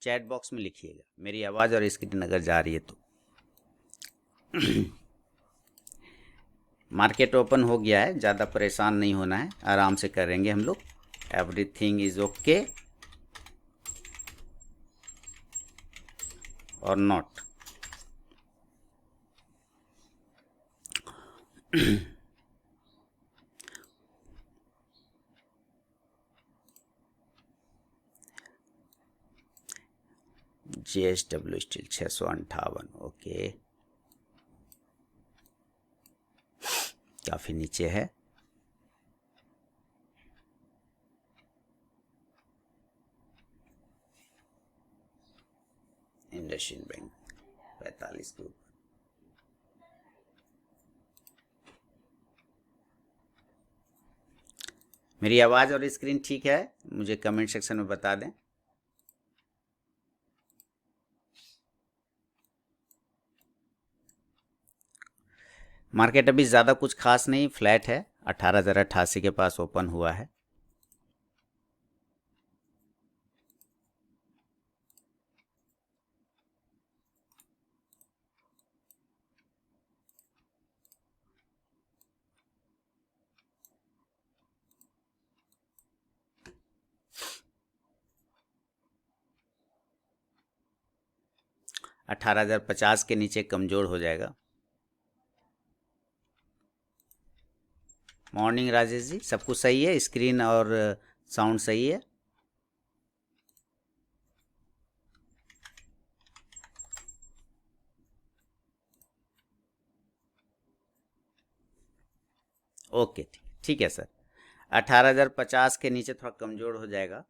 Chat box में लिखिएगा, मेरी आवाज़ और स्क्रीन अगर जा रही है तो। मार्केट ओपन हो गया है, ज़्यादा परेशान नहीं होना है, आराम से करेंगे हम लोग। एवरीथिंग इज़ ओके और नॉट। JSW स्टील 658, ओके, काफ़ी नीचे है। इंडसइंड बैंक 45 के ऊपर। मेरी आवाज़ और स्क्रीन ठीक है? मुझे कमेंट सेक्शन में बता दें। मार्केट अभी ज़्यादा कुछ खास नहीं, फ्लैट है, 18,088 के पास ओपन हुआ है। $18,050 के नीचे कमज़ोर हो जाएगा। मॉर्निंग राजेश जी, सब कुछ सही है? स्क्रीन और साउंड सही है? ओके, ठीक है सर। 18,050 के नीचे थोड़ा कमज़ोर हो जाएगा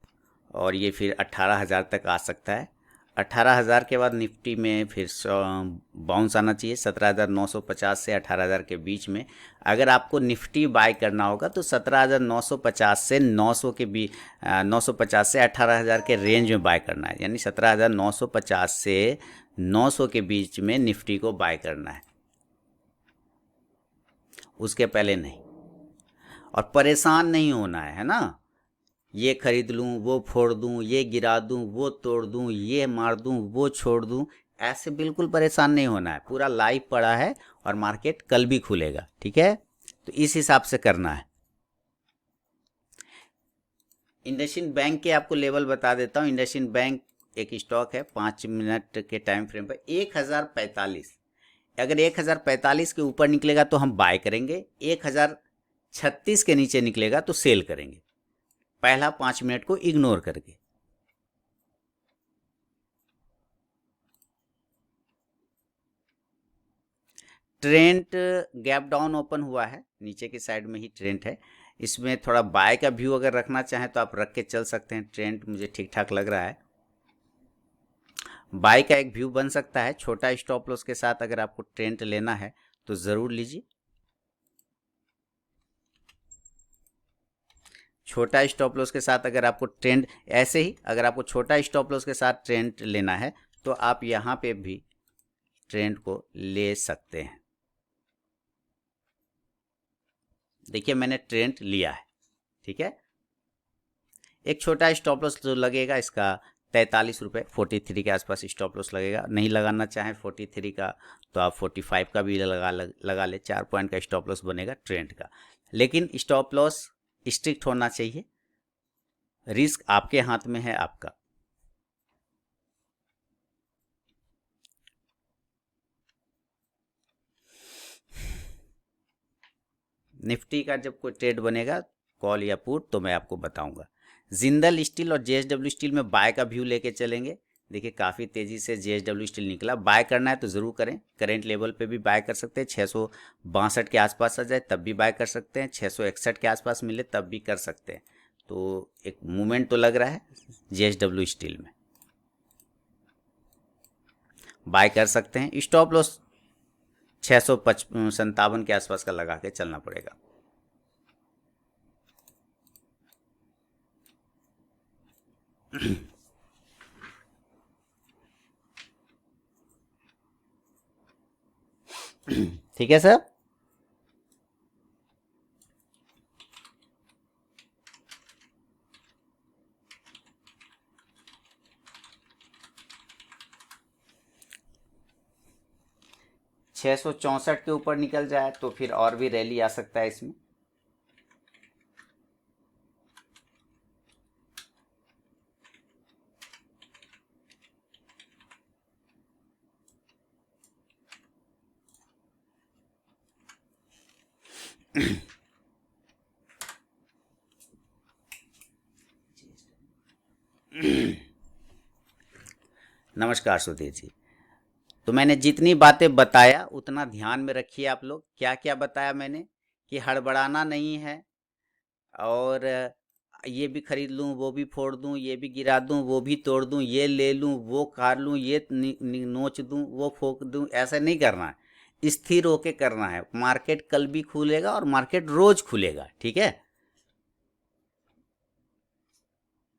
और ये फिर 18,000 तक आ सकता है। 18,000 के बाद निफ्टी में फिर बाउंस आना चाहिए 17,950 से 18,000 के बीच में। अगर आपको निफ्टी बाय करना होगा तो 17,950 से 900 के बीच, 950 से 18,000 के रेंज में बाय करना है, यानी 17,950 से 900 के बीच में निफ्टी को बाय करना है, उसके पहले नहीं। और परेशान नहीं होना है ना, ये खरीद लूँ, वो फोड़ दूँ, ये गिरा दूँ, वो तोड़ दूँ, ये मार दूँ, वो छोड़ दूँ, ऐसे बिल्कुल परेशान नहीं होना है। पूरा लाइव पड़ा है और मार्केट कल भी खुलेगा, ठीक है? तो इस हिसाब से करना है। इंडसइंड बैंक के आपको लेवल बता देता हूँ। इंडसइंड बैंक एक स्टॉक है, 5 मिनट के टाइम फ्रेम पर 1045। अगर 1045 के ऊपर निकलेगा तो हम बाय करेंगे, 1036 के नीचे निकलेगा तो सेल करेंगे, पहला 5 मिनट को इग्नोर करके। ट्रेंड गैप डाउन ओपन हुआ है, नीचे की साइड में ही ट्रेंड है। इसमें थोड़ा बाय का व्यू अगर रखना चाहें तो आप रख के चल सकते हैं। ट्रेंड मुझे ठीक ठाक लग रहा है, बाय का एक व्यू बन सकता है। छोटा स्टॉप लॉस के साथ अगर आपको ट्रेंड लेना है तो ज़रूर लीजिए। छोटा स्टॉप लॉस के साथ अगर आपको ट्रेंड, ऐसे ही अगर आपको छोटा स्टॉप लॉस के साथ ट्रेंड लेना है तो आप यहाँ पे भी ट्रेंड को ले सकते हैं। देखिए मैंने ट्रेंड लिया है, ठीक है। एक छोटा स्टॉप लॉस जो लगेगा इसका 43 रुपये, 43 के आसपास स्टॉप लॉस लगेगा। नहीं लगाना चाहें 43 का तो आप 45 का भी लगा ले। 4 पॉइंट का स्टॉप लॉस बनेगा ट्रेंड का, लेकिन स्टॉप लॉस स्ट्रिक्ट होना चाहिए। रिस्क आपके हाथ में है, आपका। निफ्टी का जब कोई ट्रेड बनेगा कॉल या पुट तो मैं आपको बताऊंगा। जिंदल स्टील और JSW स्टील में बाय का व्यू लेके चलेंगे। देखिए काफ़ी तेज़ी से JSW स्टील निकला, बाय करना है तो ज़रूर करें। करेंट लेवल पे भी बाय कर सकते हैं, 662 के आसपास आ जाए तब भी बाय कर सकते हैं, 661 के आसपास मिले तब भी कर सकते हैं। तो एक मूवमेंट तो लग रहा है JSW स्टील में, बाय कर सकते हैं। स्टॉप लॉस 657 के आसपास का लगा के चलना पड़ेगा। ठीक है सर। 664 के ऊपर निकल जाए तो फिर और भी रैली आ सकता है इसमें। नमस्कार सुधीर जी। तो मैंने जितनी बातें बताया उतना ध्यान में रखिए आप लोग। क्या क्या बताया मैंने, कि हड़बड़ाना नहीं है, और ये भी खरीद लूँ, वो भी फोड़ दूँ, ये भी गिरा दूँ, वो भी तोड़ दूँ, ये ले लूँ, वो काट लूँ, ये नोच दूँ, वो फोक दूँ, ऐसा नहीं करना है। स्थिर होके करना है। मार्केट कल भी खुलेगा और मार्केट रोज खुलेगा, ठीक है।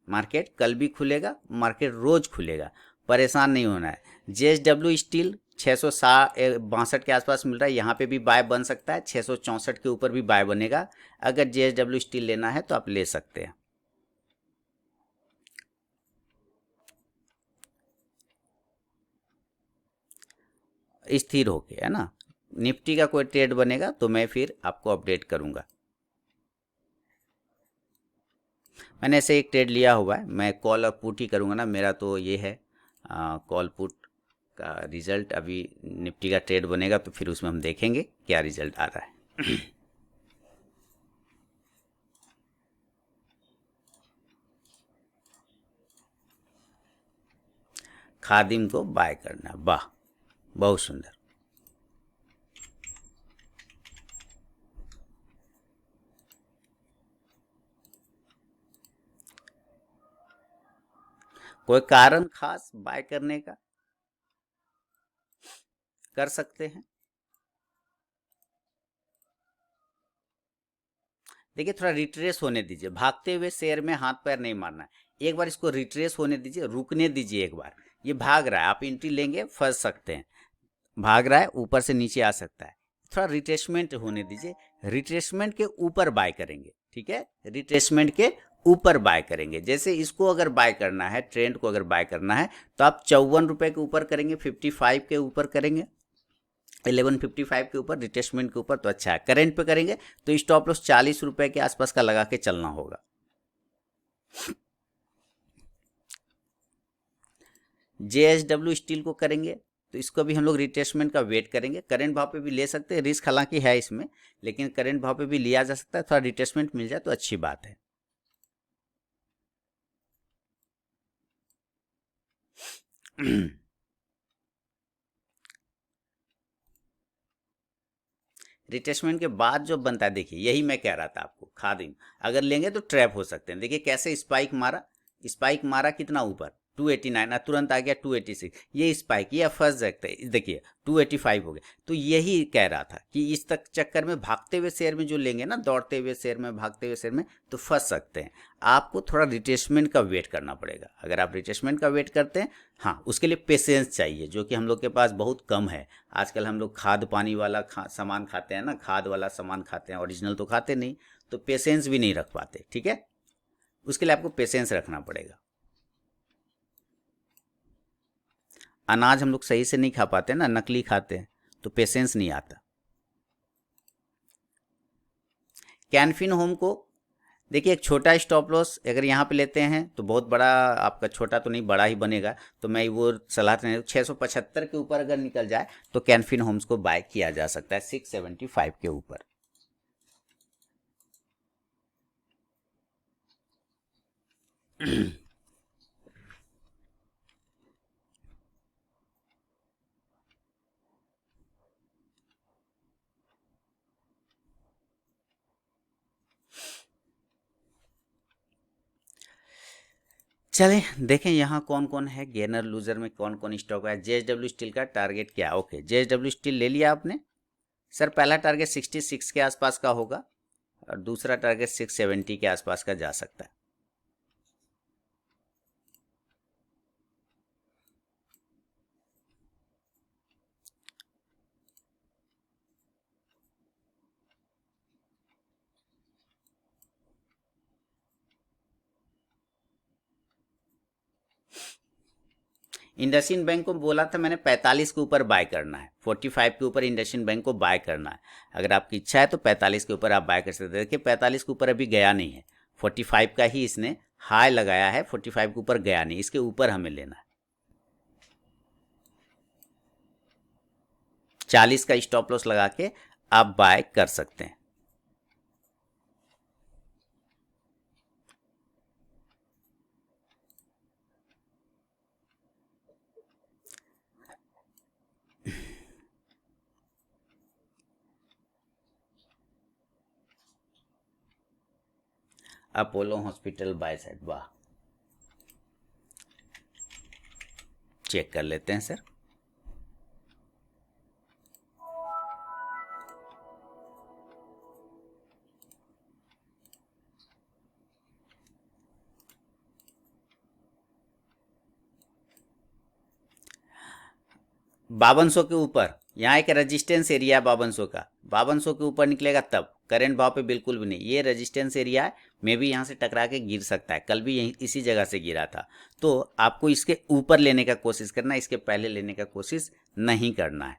मार्केट कल भी खुलेगा, मार्केट रोज खुलेगा, परेशान नहीं होना है। JSW स्टील 662 के आसपास मिल रहा है, यहाँ पे भी बाय बन सकता है। 664 के ऊपर भी बाय बनेगा। अगर JSW स्टील लेना है तो आप ले सकते हैं। स्थिर होके, है ना। निफ्टी का कोई ट्रेड बनेगा तो मैं फिर आपको अपडेट करूंगा। मैंने ऐसे एक ट्रेड लिया हुआ है, मैं कॉल और पुट ही करूंगा ना, मेरा तो ये है कॉल पुट का रिजल्ट। अभी निफ्टी का ट्रेड बनेगा तो फिर उसमें हम देखेंगे क्या रिजल्ट आ रहा है। खादिम को बाय करना, वाह, बहुत सुंदर। कोई कारण खास बाय करने का, कर सकते हैं। देखिए थोड़ा रिट्रेस होने दीजिए, भागते हुए शेयर में हाथ पैर नहीं मारना है। एक बार इसको रिट्रेस होने दीजिए, रुकने दीजिए एक बार। ये भाग रहा है, आप एंट्री लेंगे फंस सकते हैं। भाग रहा है, ऊपर से नीचे आ सकता है। थोड़ा रिट्रेसमेंट होने दीजिए। रिट्रेसमेंट के ऊपर बाय करेंगे, ठीक है। रिट्रेसमेंट के ऊपर बाय करेंगे। जैसे इसको अगर बाय करना है, ट्रेंड को अगर बाय करना है, तो आप 54 रुपए के ऊपर करेंगे, 55 के ऊपर करेंगे, 1155 के ऊपर, रिट्रेसमेंट के ऊपर तो अच्छा है। करेंट पे करेंगे तो स्टॉप लॉस 40 रुपए के आसपास का लगा के चलना होगा। JSW स्टील को करेंगे तो इसको भी हम लोग रिट्रेसमेंट का वेट करेंगे। करंट भाव पे भी ले सकते हैं, रिस्क हालांकि है इसमें, लेकिन करंट भाव पे भी लिया जा सकता है। थोड़ा रिट्रेसमेंट मिल जाए तो अच्छी बात है। रिट्रेसमेंट के बाद जो बनता है, देखिए यही मैं कह रहा था आपको, खादिम अगर लेंगे तो ट्रैप हो सकते हैं। देखिए कैसे स्पाइक मारा, स्पाइक मारा कितना ऊपर, 289, तुरंत आ गया 286, ये स्पाइक, ये फंस सकते हैं। देखिए 285 हो गया। तो यही कह रहा था कि इस तक चक्कर में भागते हुए शेयर में जो लेंगे ना, दौड़ते हुए शेयर में, भागते हुए शेयर में, तो फंस सकते हैं। आपको थोड़ा रिट्रेसमेंट का वेट करना पड़ेगा। अगर आप रिट्रेसमेंट का वेट करते हैं, हाँ, उसके लिए पेशेंस चाहिए, जो कि हम लोग के पास बहुत कम है। आजकल हम लोग खाद पानी वाला सामान खाते हैं ना, खाद वाला सामान खाते हैं, ओरिजिनल तो खाते नहीं, तो पेशेंस भी नहीं रख पाते, ठीक है। उसके लिए आपको पेशेंस रखना पड़ेगा। अनाज हम लोग सही से नहीं खा पाते ना, नकली खाते हैं, तो पेशेंस नहीं आता। कैनफिन होम को देखिए, एक छोटा स्टॉप लॉस अगर यहाँ पे लेते हैं तो बहुत बड़ा, आपका छोटा तो नहीं, बड़ा ही बनेगा। तो मैं वो सलाह देने, 675 के ऊपर अगर निकल जाए तो कैनफिन होम्स को बाय किया जा सकता है 675 के ऊपर। चलें देखें यहाँ कौन कौन है, गेनर लूजर में कौन कौन स्टॉक है। JSW स्टील का टारगेट क्या, ओके, JSW स्टील ले लिया आपने। सर पहला टारगेट 66 के आसपास का होगा, और दूसरा टारगेट 670 के आसपास का जा सकता है। इंडसइंड बैंक को बोला था मैंने 45 के ऊपर बाय करना है, 45 के ऊपर इंडसइंड बैंक को बाय करना है। अगर आपकी इच्छा है तो 45 के ऊपर आप बाय कर सकते हैं। देखिए 45 के ऊपर अभी गया नहीं है, 45 का ही इसने हाई लगाया है, 45 के ऊपर गया नहीं, इसके ऊपर हमें लेना है। 40 का स्टॉप लॉस लगा के आप बाय कर सकते हैं। अपोलो हॉस्पिटल बाय साइड, वाह, चेक कर लेते हैं सर। बावन सौ के ऊपर, यहाँ एक रेजिस्टेंस एरिया है 5200 का, 5200 के ऊपर निकलेगा तब, करेंट भाव पे बिल्कुल भी नहीं। ये रेजिस्टेंस एरिया है, मे भी यहाँ से टकरा के गिर सकता है, कल भी यहीं इसी जगह से गिरा था। तो आपको इसके ऊपर लेने का कोशिश करना है, इसके पहले लेने का कोशिश नहीं करना है।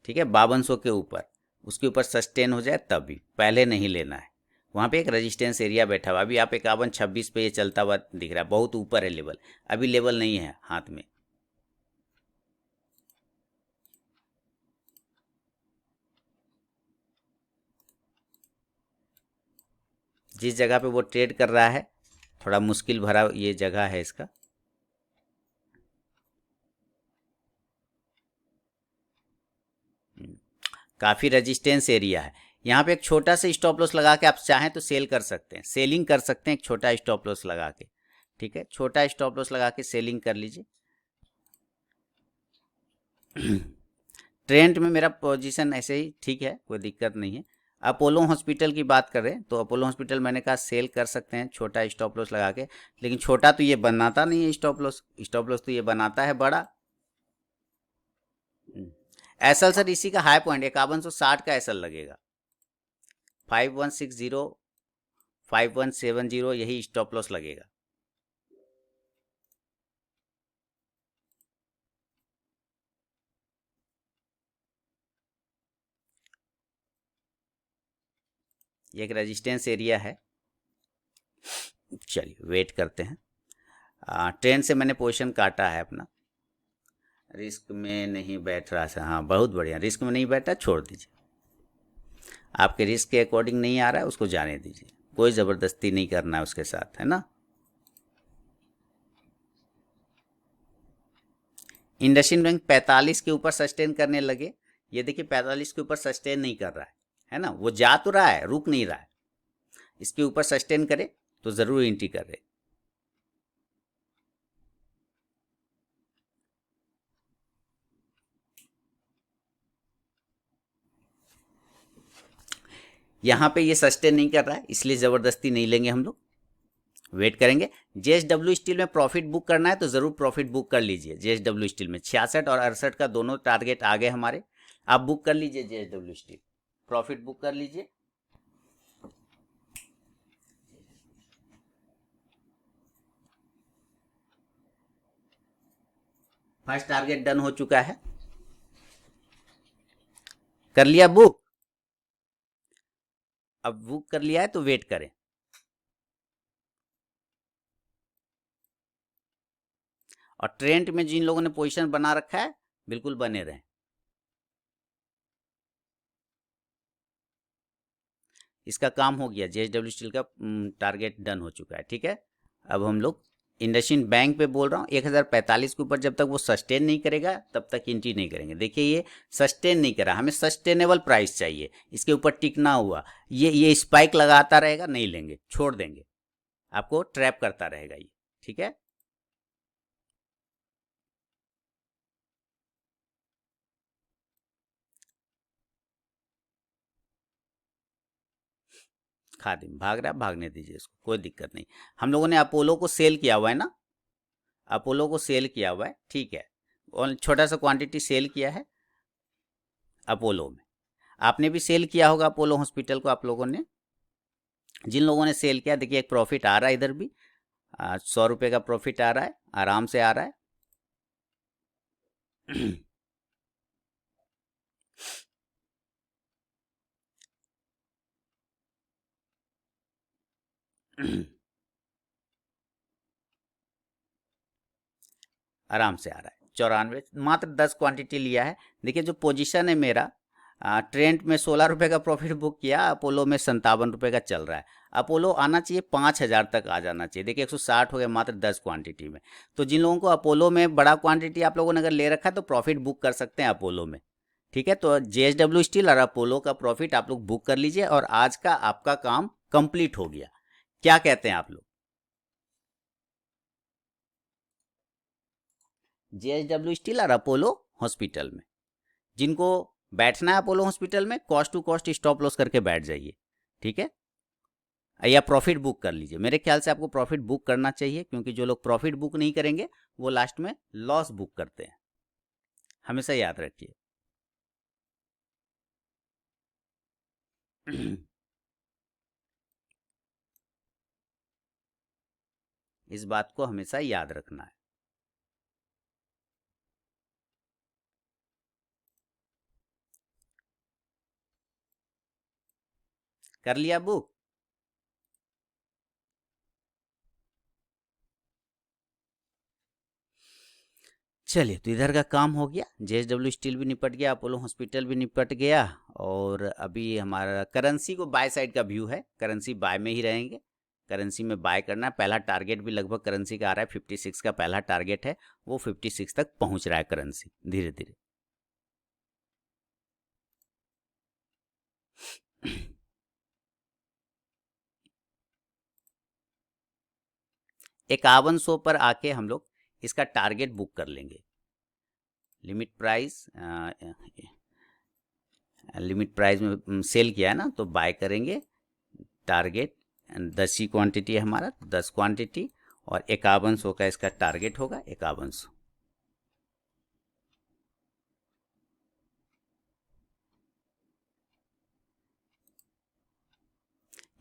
ठीक है, 5200 के ऊपर, उसके ऊपर सस्टेन हो जाए तभी, पहले नहीं लेना है। वहाँ पे एक रेजिस्टेंस एरिया बैठा हुआ, अभी आप 51-26 पे ये चलता हुआ दिख रहा है, बहुत ऊपर है लेवल, अभी लेवल नहीं है हाथ में। जिस जगह पे वो ट्रेड कर रहा है थोड़ा मुश्किल भरा ये जगह है इसका। काफ़ी रेजिस्टेंस एरिया है, यहाँ पे एक छोटा सा स्टॉप लॉस लगा के आप चाहें तो सेल कर सकते हैं, सेलिंग कर सकते हैं एक छोटा स्टॉप लॉस लगा के। ठीक है, छोटा स्टॉप लॉस लगा के सेलिंग कर लीजिए। ट्रेंड में मेरा पोजीशन ऐसे ही ठीक है, कोई दिक्कत नहीं है। अपोलो हॉस्पिटल की बात करें तो अपोलो हॉस्पिटल मैंने कहा सेल कर सकते हैं छोटा स्टॉप लॉस लगा के, लेकिन छोटा तो ये बनाता नहीं है स्टॉप लॉस, स्टॉप लॉस तो ये बनाता है बड़ा। एसएल सर इसी का हाई पॉइंट 5160 का एसएल लगेगा, 5160 5170 यही स्टॉप लॉस लगेगा। ये एक रेजिस्टेंस एरिया है, चलिए वेट करते हैं। ट्रेंड से मैंने पोजीशन काटा है अपना, रिस्क में नहीं बैठ रहा था, हाँ बहुत बढ़िया, रिस्क में नहीं बैठा, छोड़ दीजिए, आपके रिस्क के अकॉर्डिंग नहीं आ रहा है उसको जाने दीजिए, कोई ज़बरदस्ती नहीं करना है उसके साथ, है ना। इंडसइंड बैंक 45 के ऊपर सस्टेन करने लगे, ये देखिए 45 के ऊपर सस्टेन नहीं कर रहा है ना, वो जा तो रहा है, रुक नहीं रहा है, इसके ऊपर सस्टेन करे तो ज़रूर एंट्री करे। यहाँ पे ये सस्टेन नहीं कर रहा है इसलिए ज़बरदस्ती नहीं लेंगे हम लोग, वेट करेंगे। जेएसडब्ल्यू स्टील में प्रॉफिट बुक करना है तो ज़रूर प्रॉफिट बुक कर लीजिए। जेएसडब्ल्यू स्टील में 66 और 68 का दोनों टारगेट आ गए हमारे, आप बुक कर लीजिए जेएसडब्ल्यू स्टील, प्रॉफिट बुक कर लीजिए। फर्स्ट टारगेट डन हो चुका है, कर लिया बुक, अब बुक कर लिया है तो वेट करें। और ट्रेंड में जिन लोगों ने पोजीशन बना रखा है बिल्कुल बने रहें। इसका काम हो गया, जेएसडब्ल्यू स्टील का टारगेट डन हो चुका है। ठीक है, अब हम लोग इंडसइंड बैंक पे बोल रहा हूँ 1045 के ऊपर जब तक वो सस्टेन नहीं करेगा तब तक एंट्री नहीं करेंगे। देखिए ये सस्टेन नहीं करा, हमें सस्टेनेबल प्राइस चाहिए, इसके ऊपर टिकना हुआ, ये स्पाइक लगाता रहेगा, नहीं लेंगे, छोड़ देंगे, आपको ट्रैप करता रहेगा ये। ठीक है, खादिम भाग रहा है, भागने दीजिए इसको, कोई दिक्कत नहीं। हम लोगों ने अपोलो को सेल किया हुआ है ना, अपोलो को सेल किया हुआ है, ठीक है, और छोटा सा क्वांटिटी सेल किया है अपोलो में। आपने भी सेल किया होगा अपोलो हॉस्पिटल को आप लोगों ने, जिन लोगों ने सेल किया, देखिए एक प्रॉफिट आ रहा है इधर भी, 100 रुपये का प्रॉफिट आ रहा है, आराम से आ रहा है। आराम से आ रहा है 94, मात्र 10 क्वांटिटी लिया है। देखिए जो पोजीशन है मेरा, ट्रेंट में 16 रुपये का प्रॉफिट बुक किया, अपोलो में 57 रुपये का चल रहा है। अपोलो आना चाहिए 5,000 तक आ जाना चाहिए। देखिए 160 हो गया मात्र 10 क्वांटिटी में। तो जिन लोगों को अपोलो में बड़ा क्वांटिटी आप लोगों ने अगर ले रखा है तो प्रॉफिट बुक कर सकते हैं अपोलो में। ठीक है, तो JSW स्टील और अपोलो का प्रॉफिट आप लोग बुक कर लीजिए, और आज का आपका काम कंप्लीट हो गया। क्या कहते हैं आप लोग? JSW स्टील और अपोलो हॉस्पिटल में, जिनको बैठना है अपोलो हॉस्पिटल में, cost to cost stop loss करके बैठ जाइए। ठीक है, या प्रॉफिट बुक कर लीजिए। मेरे ख्याल से आपको प्रॉफिट बुक करना चाहिए, क्योंकि जो लोग प्रॉफिट बुक नहीं करेंगे वो लास्ट में लॉस बुक करते हैं, हमेशा याद रखिए। इस बात को हमेशा याद रखना है। कर लिया बुक? चलिए, तो इधर का काम हो गया, JSW स्टील भी निपट गया, अपोलो हॉस्पिटल भी निपट गया। और अभी हमारा करेंसी को बाय साइड का व्यू है, करेंसी बाय में ही रहेंगे। करेंसी में बाय करना है। पहला टारगेट भी लगभग करेंसी का आ रहा है, 56 का पहला टारगेट है, वो 56 तक पहुंच रहा है करेंसी धीरे धीरे। 5100 पर आके हम लोग इसका टारगेट बुक कर लेंगे। लिमिट प्राइस, लिमिट प्राइस में सेल किया है ना, तो बाय करेंगे। टारगेट 10 ही क्वांटिटी है हमारा, 10 क्वांटिटी, और 5100 का इसका टारगेट होगा, 5100।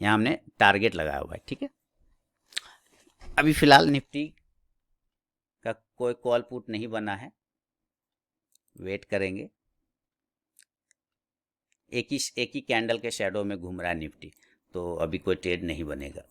यहाँ हमने टारगेट लगाया हुआ है। ठीक है, अभी फिलहाल निफ्टी का कोई कॉल पुट नहीं बना है, वेट करेंगे। एक ही कैंडल के शेडो में घूम रहा है निफ्टी, तो अभी कोई ट्रेड नहीं बनेगा।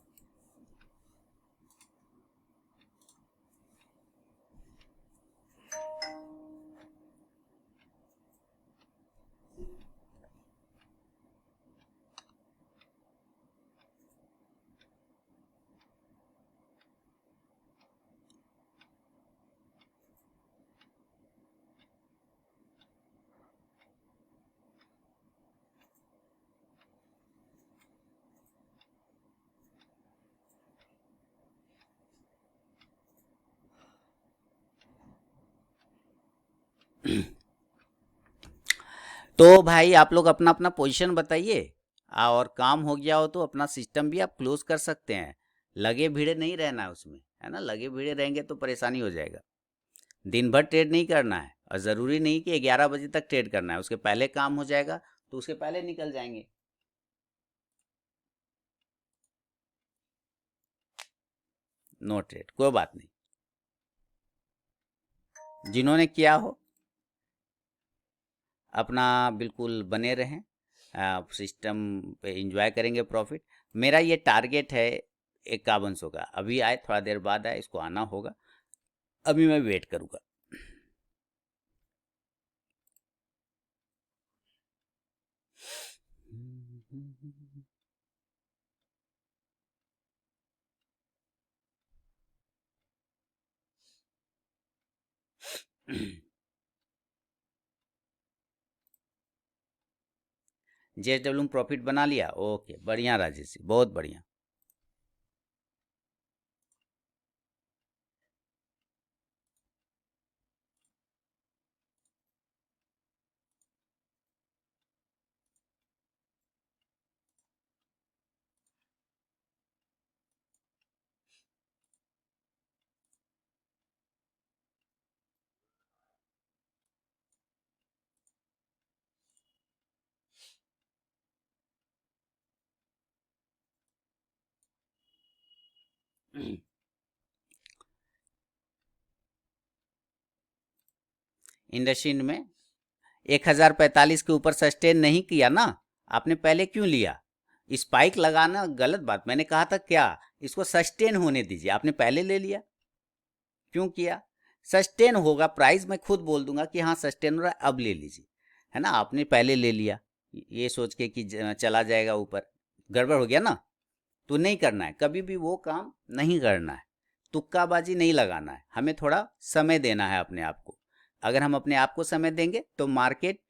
तो भाई आप लोग अपना अपना पोजीशन बताइए, और काम हो गया हो तो अपना सिस्टम भी आप क्लोज कर सकते हैं। लगे भीड़े नहीं रहना है उसमें, है ना, लगे भीड़े रहेंगे तो परेशानी हो जाएगा। दिन भर ट्रेड नहीं करना है, और ज़रूरी नहीं कि 11 बजे तक ट्रेड करना है, उसके पहले काम हो जाएगा तो उसके पहले निकल जाएंगे। नो ट्रेड, कोई बात नहीं। जिन्होंने किया हो अपना बिल्कुल बने रहें, सिस्टम पे इंजॉय करेंगे प्रॉफिट। मेरा ये टारगेट है 5100 का, अभी आए, थोड़ा देर बाद आए, इसको आना होगा, अभी मैं वेट करूँगा। JSW में प्रॉफिट बना लिया, ओके, बढ़िया राजेश जी, बहुत बढ़िया। इंडस्ट्री में 1045 के ऊपर सस्टेन नहीं किया ना, आपने पहले क्यों लिया? स्पाइक लगाना गलत बात, मैंने कहा था क्या, इसको सस्टेन होने दीजिए, आपने पहले ले लिया, क्यों किया? सस्टेन होगा प्राइस, मैं खुद बोल दूंगा कि हाँ सस्टेन हो रहा है, अब ले लीजिए, है ना, आपने पहले ले लिया ये सोच के कि चला जाएगा ऊपर, गड़बड़ हो गया ना। तो नहीं करना है, कभी भी वो काम नहीं करना है, तुक्काबाजी नहीं लगाना है, हमें थोड़ा समय देना है अपने आप को। अगर हम अपने आप को समय देंगे तो मार्केट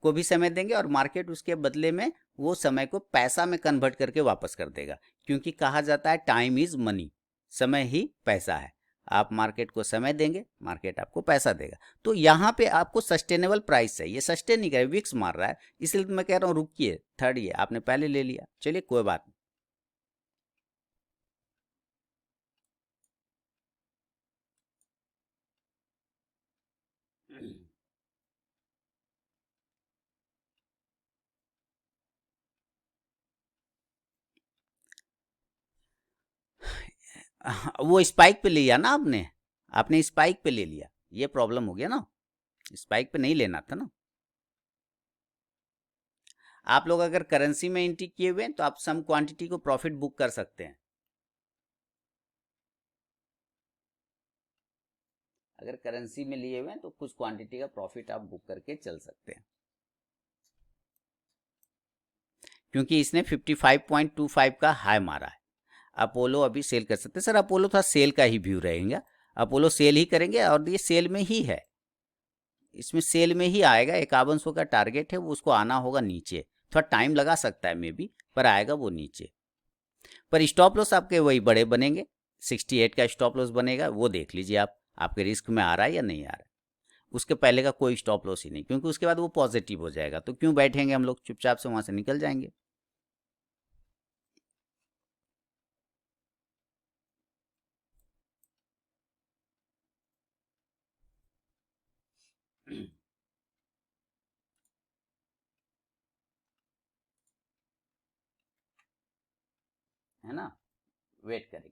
को भी समय देंगे, और मार्केट उसके बदले में वो समय को पैसा में कन्वर्ट करके वापस कर देगा, क्योंकि कहा जाता है टाइम इज मनी, समय ही पैसा है। आप मार्केट को समय देंगे, मार्केट आपको पैसा देगा। तो यहाँ पे आपको सस्टेनेबल प्राइस चाहिए, ये सस्टेन नहीं करे, विक्स मार रहा है, इसलिए तो मैं कह रहा हूँ रुकिए, थर्ड ये आपने पहले ले लिया, चलिए कोई बात नहीं। वो स्पाइक पे लिया ना आपने, आपने स्पाइक पे ले लिया, ये प्रॉब्लम हो गया ना, स्पाइक पे नहीं लेना था ना। आप लोग अगर करेंसी में एंट्री किए हुए हैं तो आप सम क्वांटिटी को प्रॉफिट बुक कर सकते हैं, अगर करेंसी में लिए हुए हैं तो कुछ क्वांटिटी का प्रॉफिट आप बुक करके चल सकते हैं, क्योंकि इसने 55.25 का हाई मारा है। अपोलो अभी सेल कर सकते हैं सर, अपोलो थोड़ा सेल का ही व्यू रहेगा, अपोलो सेल ही करेंगे, और ये सेल में ही है, इसमें सेल में ही आएगा, 5100 का टारगेट है, वो उसको आना होगा नीचे, थोड़ा टाइम लगा सकता है मे बी, पर आएगा वो नीचे। पर स्टॉप लॉस आपके वही बड़े बनेंगे, 68 का स्टॉप लॉस बनेगा, वो देख लीजिए आप, आपके रिस्क में आ रहा है या नहीं आ रहा है। उसके पहले का कोई स्टॉप लॉस ही नहीं, क्योंकि उसके बाद वो पॉजिटिव हो जाएगा, तो क्यों बैठेंगे हम लोग, चुपचाप से वहां से निकल जाएंगे। है ना, वेट करेंगे।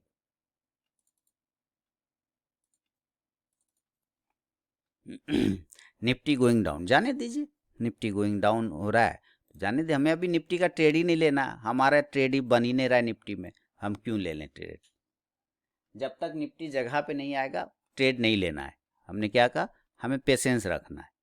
निफ्टी गोइंग डाउन, जाने दीजिए, निफ्टी गोइंग डाउन हो रहा है, जाने दे, हमें अभी निफ्टी का ट्रेड ही नहीं लेना, हमारा ट्रेड ही बन ही नहीं रहा है निफ्टी में, हम क्यों ले लें ट्रेड, जब तक निफ्टी जगह पे नहीं आएगा ट्रेड नहीं लेना है। हमने क्या कहा, हमें पेशेंस रखना है।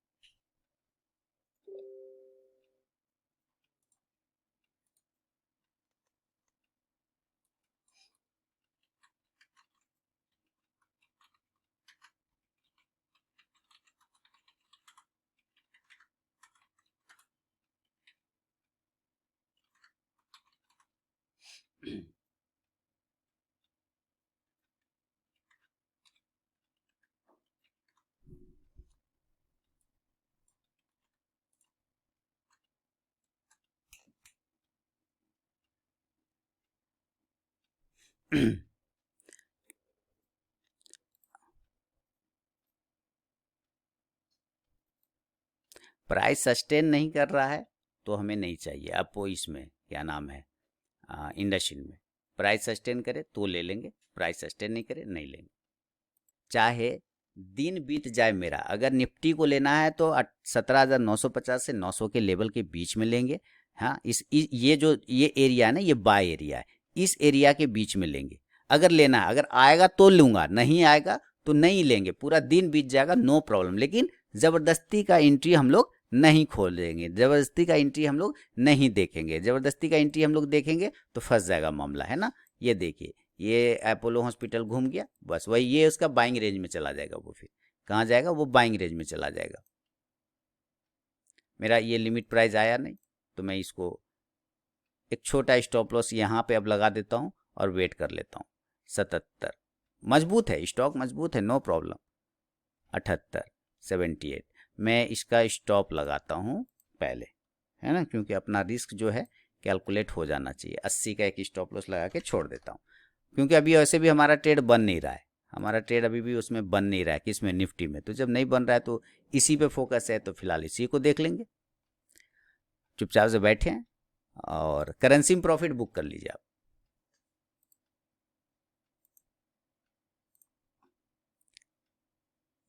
प्राइस सस्टेन नहीं कर रहा है तो हमें नहीं चाहिए। अब वो इसमें क्या नाम है, इंडस्ट्री में प्राइस सस्टेन करे तो ले लेंगे, प्राइस सस्टेन नहीं करे नहीं लेंगे। चाहे दिन बीत जाए मेरा, अगर निफ्टी को लेना है तो 17,950 से 900 के लेवल के बीच में लेंगे। हाँ, ये जो ये एरिया है ना, ये बाय एरिया है, इस एरिया के बीच में लेंगे अगर लेना है। अगर आएगा तो लूंगा, नहीं आएगा तो नहीं लेंगे, पूरा दिन बीत जाएगा नो प्रॉब्लम, लेकिन ज़बरदस्ती का एंट्री हम लोग नहीं खोल देंगे, ज़बरदस्ती का एंट्री हम लोग नहीं देखेंगे, ज़बरदस्ती का एंट्री हम लोग देखेंगे तो फंस जाएगा मामला, है ना। ये देखिए, ये अपोलो हॉस्पिटल घूम गया, बस वही ये उसका बाइंग रेंज में चला जाएगा, वो फिर कहाँ जाएगा, वो बाइंग रेंज में चला जाएगा। मेरा ये लिमिट प्राइस आया नहीं, तो मैं इसको एक छोटा स्टॉप लॉस यहाँ पे अब लगा देता हूँ और वेट कर लेता हूँ। 77 मजबूत है, स्टॉक मजबूत है, नो प्रॉब्लम। 78, 78 मैं इसका स्टॉप लगाता हूँ पहले, है ना, क्योंकि अपना रिस्क जो है कैलकुलेट हो जाना चाहिए। 80 का एक स्टॉप लॉस लगा के छोड़ देता हूँ, क्योंकि अभी वैसे भी हमारा ट्रेड बन नहीं रहा है, हमारा ट्रेड अभी भी उसमें बन नहीं रहा है, किसमें, निफ्टी में। तो जब नहीं बन रहा है तो इसी पे फोकस है, तो फिलहाल इसी को देख लेंगे, चुपचाप से बैठे हैं, और करेंसी में प्रॉफिट बुक कर लीजिए आप।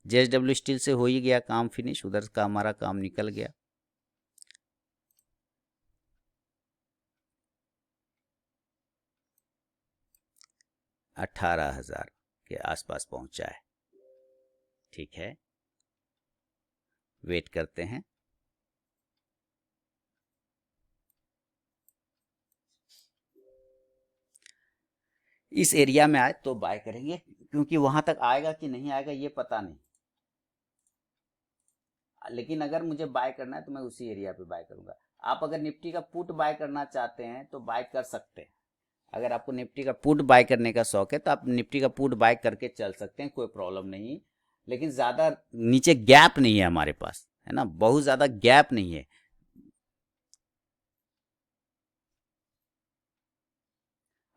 JSW स्टील से हो ही गया काम फिनिश, उधर का हमारा काम निकल गया। अठारह हजार के आसपास पहुंचा है। ठीक है, वेट करते हैं। इस एरिया में आए तो बाय करेंगे, क्योंकि वहां तक आएगा कि नहीं आएगा ये पता नहीं, लेकिन अगर मुझे बाय करना है तो मैं उसी एरिया पे बाय करूंगा। आप अगर निफ्टी का पुट बाय करना चाहते हैं तो बाय कर सकते हैं। अगर आपको निफ्टी का पुट बाय करने का शौक है तो आप निफ्टी का पुट बाय करके चल सकते हैं, कोई प्रॉब्लम नहीं। लेकिन ज़्यादा नीचे गैप नहीं है हमारे पास, है ना, बहुत ज़्यादा गैप नहीं है।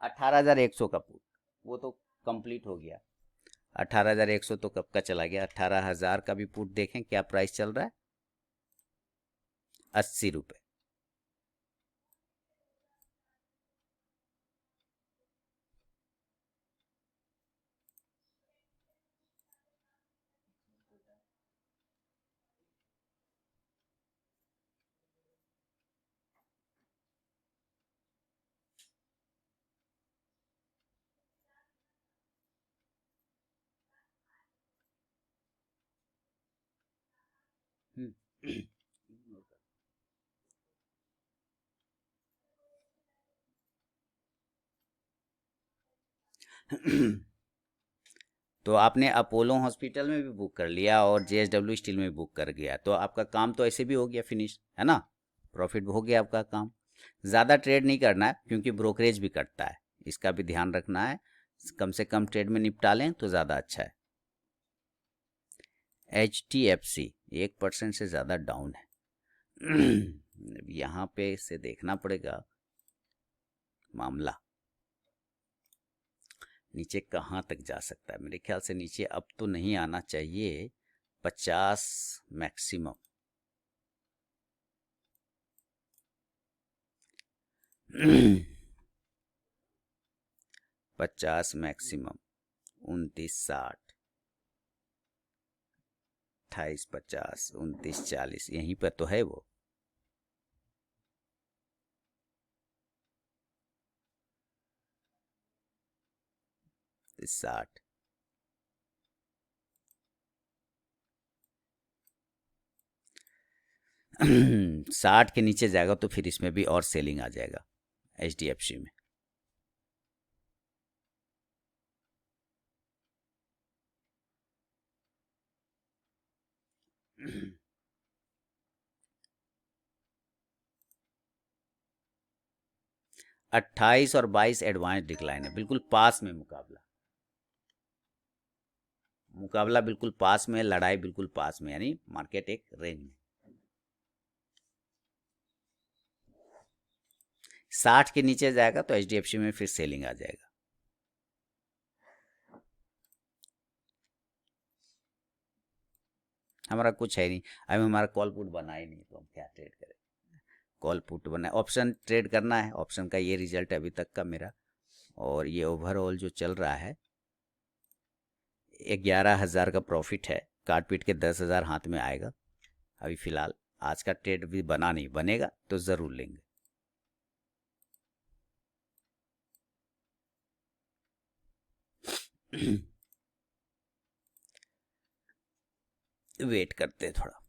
18,100 का पुट, वो तो कंप्लीट हो गया। 18,100 तो कब का चला गया। 18,000 का भी पुट देखें क्या प्राइस चल रहा है, 80 रुपये। तो आपने अपोलो हॉस्पिटल में भी बुक कर लिया और JSW स्टील में भी बुक कर गया, तो आपका काम तो ऐसे भी हो गया फिनिश, है ना, प्रॉफिट हो गया आपका काम। ज़्यादा ट्रेड नहीं करना है क्योंकि ब्रोकरेज भी कटता है, इसका भी ध्यान रखना है। कम से कम ट्रेड में निपटा लें तो ज़्यादा अच्छा है। HDFC 1% से ज़्यादा डाउन है। यहाँ पे से देखना पड़ेगा मामला, नीचे कहाँ तक जा सकता है। मेरे ख्याल से नीचे अब तो नहीं आना चाहिए, 50 मैक्सिमम। पचास मैक्सिमम, 29.60, 28.50, 29.40, यहीं पर तो है वो। साठ, साठ के नीचे जाएगा तो फिर इसमें भी और सेलिंग आ जाएगा HDFC में। अट्ठाईस और 22 एडवांस डिक्लाइन है, बिल्कुल पास में मुकाबला, मुकाबला बिल्कुल पास में, लड़ाई बिल्कुल पास में, यानी मार्केट एक रेंज में। 60 के नीचे जाएगा तो HDFC में फिर सेलिंग आ जाएगा। हमारा कुछ है नहीं, अभी हमारा कॉल पुट बना ही नहीं, तो हम क्या ट्रेड करें। कॉल पुट बना, ऑप्शन ट्रेड करना है, ऑप्शन का ये रिजल्ट है अभी तक का मेरा। और ये ओवरऑल जो चल रहा है, 11,000 का प्रॉफिट है, काट पीट के 10,000 हाथ में आएगा। अभी फिलहाल आज का ट्रेड भी बना नहीं, बनेगा तो ज़रूर लेंगे। वेट करते हैं थोड़ा,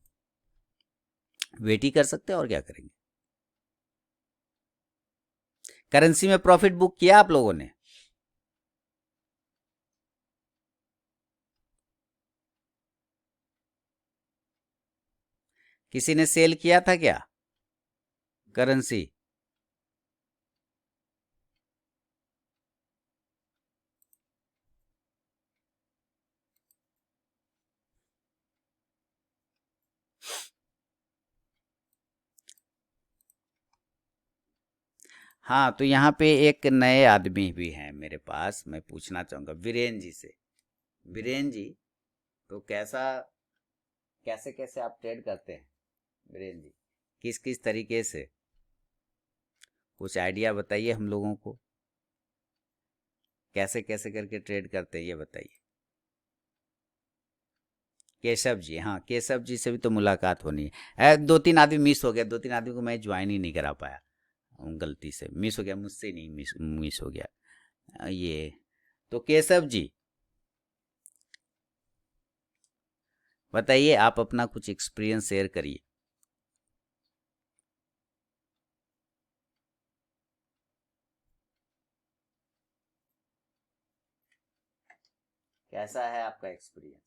वेट ही कर सकते हैं और क्या करेंगे। करेंसी में प्रॉफिट बुक किया आप लोगों ने? किसी ने सेल किया था क्या करेंसी? हाँ, तो यहाँ पे एक नए आदमी भी हैं मेरे पास, मैं पूछना चाहूँगा वीरेन जी से। वीरेन जी, तो कैसा, कैसे कैसे आप ट्रेड करते हैं वीरेन जी, किस किस तरीके से, कुछ आइडिया बताइए हम लोगों को, कैसे कैसे करके ट्रेड करते हैं ये बताइए। केशव जी, हाँ केशव जी से भी तो मुलाकात होनी है। 2-3 आदमी मिस हो गया, 2-3 आदमी को मैं ज्वाइन ही नहीं करा पाया, गलती से मिस हो गया, मुझसे नहीं मिस मिस हो गया। ये तो केशव जी बताइए, आप अपना कुछ एक्सपीरियंस शेयर करिए। कैसा है आपका एक्सपीरियंस?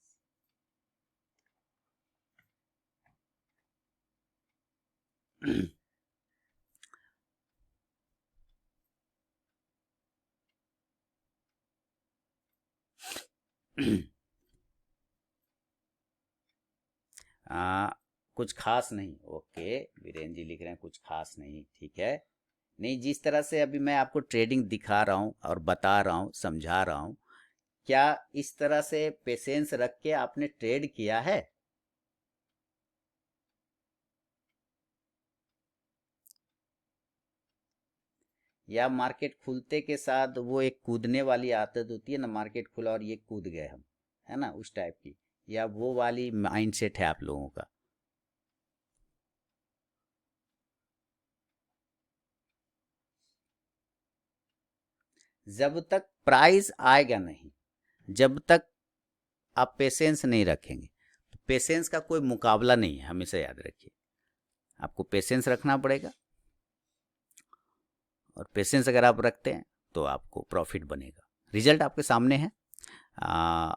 आ, कुछ खास नहीं, ओके। वीरेंद्र जी लिख रहे हैं कुछ खास नहीं, ठीक है। नहीं, जिस तरह से अभी मैं आपको ट्रेडिंग दिखा रहा हूँ और बता रहा हूँ, समझा रहा हूँ, क्या इस तरह से पेशेंस रख के आपने ट्रेड किया है? या मार्केट खुलते के साथ वो एक कूदने वाली आदत होती है ना, मार्केट खुला और ये कूद गए हम, है ना, उस टाइप की, या वो वाली माइंडसेट है आप लोगों का? जब तक प्राइस आएगा नहीं, जब तक आप पेशेंस नहीं रखेंगे, तो पेशेंस का कोई मुकाबला नहीं है, हमेशा याद रखिए। आपको पेशेंस रखना पड़ेगा, और पेशेंस अगर आप रखते हैं तो आपको प्रॉफिट बनेगा। रिजल्ट आपके सामने है। आ,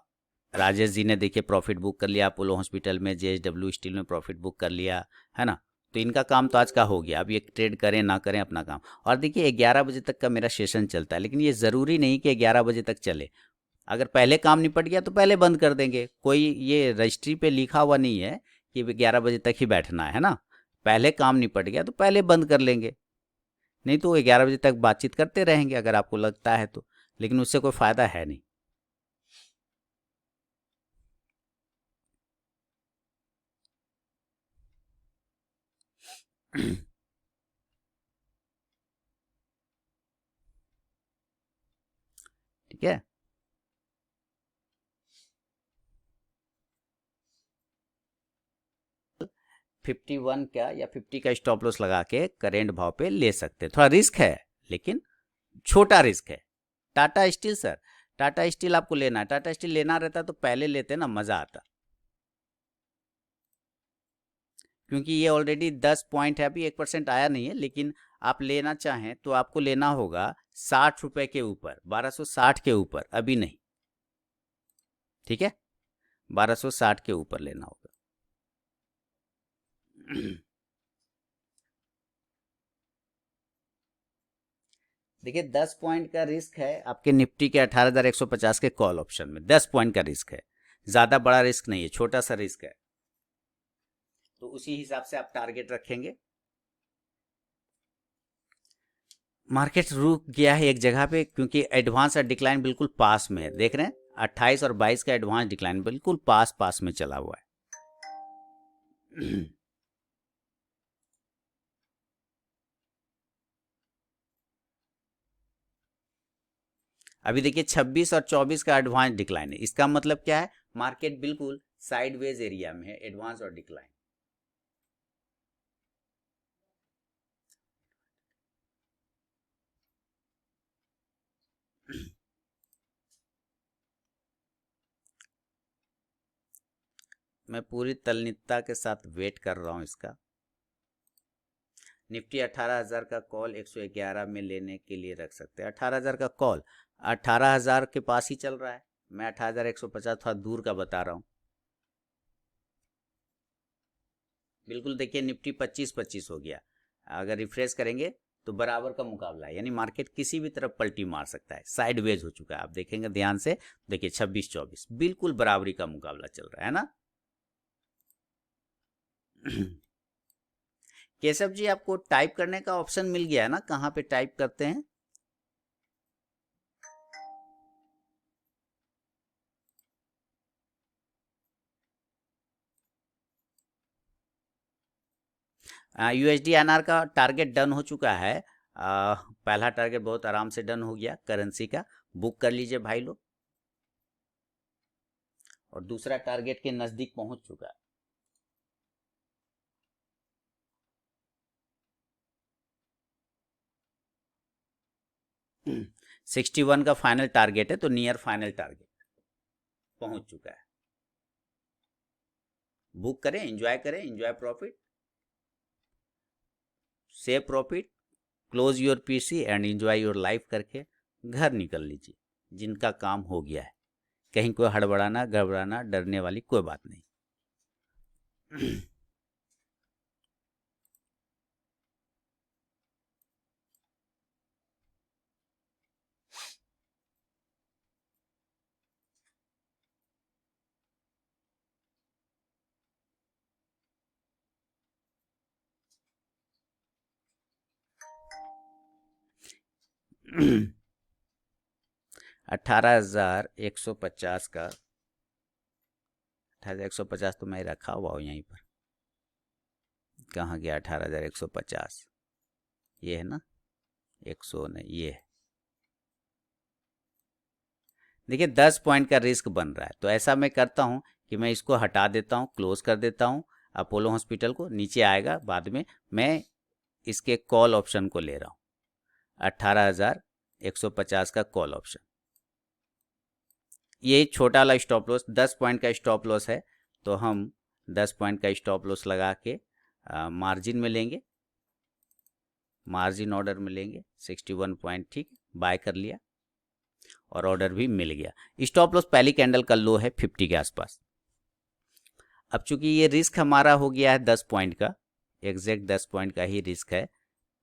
राजेश जी ने देखिए प्रॉफिट बुक कर लिया, अपोलो हॉस्पिटल में, जेएसडब्ल्यू स्टील में प्रॉफिट बुक कर लिया, है ना। तो इनका काम तो आज का हो गया, अब ये ट्रेड करें ना करें अपना काम। और देखिए 11 बजे तक का मेरा सेशन चलता है, लेकिन ये ज़रूरी नहीं कि 11 बजे तक चले। अगर पहले काम निपट गया तो पहले बंद कर देंगे, कोई ये रजिस्ट्री पे लिखा हुआ नहीं है कि 11 बजे तक ही बैठना है ना। पहले काम निपट गया तो पहले बंद कर लेंगे, नहीं तो 11 बजे तक बातचीत करते रहेंगे अगर आपको लगता है तो, लेकिन उससे कोई फ़ायदा है नहीं। ठीक है। 51 का या 50 का स्टॉप लॉस लगा के करेंट भाव पे ले सकते हैं, थोड़ा रिस्क है लेकिन छोटा रिस्क है। Tata steel sir, Tata steel आपको लेना है, टाटा स्टील लेना रहता तो पहले लेते ना, मज़ा आता। क्योंकि ये ऑलरेडी 10 पॉइंट है, अभी 1% आया नहीं है, लेकिन आप लेना चाहें तो आपको लेना होगा 60 रुपए के ऊपर, 1260 के ऊपर, अभी नहीं। ठीक है, 1260 के ऊपर लेना होगा। देखिए 10 पॉइंट का रिस्क है आपके निफ्टी के 18,150 के कॉल ऑप्शन में, 10 पॉइंट का रिस्क है, ज़्यादा बड़ा रिस्क नहीं है, छोटा सा रिस्क है। तो उसी हिसाब से आप टारगेट रखेंगे। मार्केट रुक गया है एक जगह पे, क्योंकि एडवांस और डिक्लाइन बिल्कुल पास में है, देख रहे हैं 28 और 22 का एडवांस डिक्लाइन बिल्कुल पास पास में चला हुआ है। अभी देखिए 26 और 24 का एडवांस डिक्लाइन है, इसका मतलब क्या है, मार्केट बिल्कुल साइडवेज एरिया में है, एडवांस और डिक्लाइन। मैं पूरी तल्लीनता के साथ वेट कर रहा हूँ इसका। निफ्टी 18,000 का कॉल 111 में लेने के लिए रख सकते हैं। 18,000 का कॉल 18,000 के पास ही चल रहा है, मैं 18,150 थोड़ा दूर का बता रहा हूँ। बिल्कुल देखिए निफ्टी 25-25 हो गया, अगर रिफ्रेश करेंगे तो बराबर का मुकाबला है, यानी मार्केट किसी भी तरफ पलटी मार सकता है, साइडवेज हो चुका है, आप देखेंगे ध्यान से। देखिए 26-24 बिल्कुल बराबरी का मुकाबला चल रहा है ना। केशव जी आपको टाइप करने का ऑप्शन मिल गया है ना, कहाँ पे टाइप करते हैं? यूएसडी एनआर का टारगेट डन हो चुका है। पहला टारगेट बहुत आराम से डन हो गया करेंसी का, बुक कर लीजिए भाई लोग। और दूसरा टारगेट के नज़दीक पहुंच चुका है। 61 का फाइनल टारगेट है, तो नियर फाइनल टारगेट पहुंच चुका है। बुक करें, एंजॉय करें, enjoy profit, save profit, close your PC and enjoy your life करके घर निकल लीजिए, जिनका काम हो गया है। कहीं कोई हड़बड़ाना गड़बड़ाना डरने वाली कोई बात नहीं। $18,150 का, 18,150 तो मैं रखा हुआ हूँ यहीं पर। कहाँ गया 18,150? ये है ना, 100 नहीं, ये है। देखिए 10 पॉइंट का रिस्क बन रहा है, तो ऐसा मैं करता हूँ कि मैं इसको हटा देता हूँ, क्लोज कर देता हूँ। अपोलो हॉस्पिटल को नीचे आएगा बाद में, मैं इसके कॉल ऑप्शन को ले रहा हूँ, 18,150 का कॉल ऑप्शन। ये छोटा वाला स्टॉप लॉस 10 पॉइंट का स्टॉप लॉस है, तो हम 10 पॉइंट का स्टॉप लॉस लगा के मार्जिन में लेंगे, मार्जिन ऑर्डर में लेंगे 61 पॉइंट, ठीक, बाय कर लिया और ऑर्डर भी मिल गया। स्टॉप लॉस पहली कैंडल का लो है 50 के आसपास। अब चूंकि ये रिस्क हमारा हो गया है 10 पॉइंट का, एग्जैक्ट 10 पॉइंट का ही रिस्क है,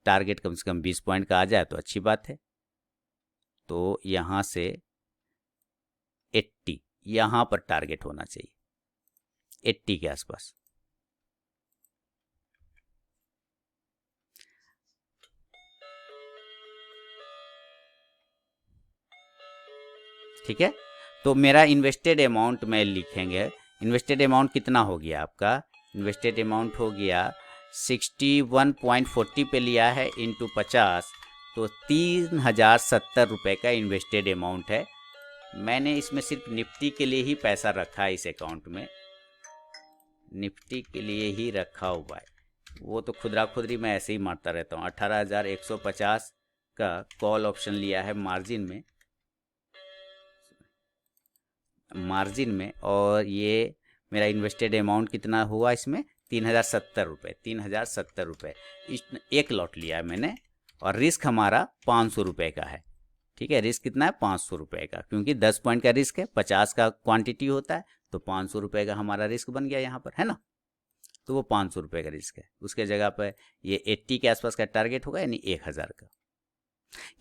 टारगेट कम से कम 20 पॉइंट का आ जाए तो अच्छी बात है। तो यहाँ से 80 यहाँ पर टारगेट होना चाहिए, 80 के आसपास। ठीक है, तो मेरा इन्वेस्टेड अमाउंट में लिखेंगे। इन्वेस्टेड अमाउंट कितना हो गया आपका? इन्वेस्टेड अमाउंट हो गया 61.40 पे लिया है इंटू 50, तो 3,070 का इन्वेस्टेड अमाउंट है। मैंने इसमें सिर्फ निफ्टी के लिए ही पैसा रखा है, इस अकाउंट में निफ्टी के लिए ही रखा हुआ है। वो तो खुदरा खुदरी मैं ऐसे ही मारता रहता हूँ। 18,150 का कॉल ऑप्शन लिया है मार्जिन में, और ये मेरा इन्वेस्टेड अमाउंट कितना हुआ इसमें? 3,070 रुपये, 3,070 रुपये। 1 लॉट लिया है मैंने, और रिस्क हमारा 500 रुपये का है। ठीक है, रिस्क कितना है? 500 रुपये का, क्योंकि 10 पॉइंट का रिस्क है, 50 का क्वांटिटी होता है, तो 500 रुपये का हमारा रिस्क बन गया यहाँ पर, है ना। तो वो 500 रुपये का रिस्क है, उसके जगह पर ये 80 के आसपास का टारगेट होगा, यानी 1,000 का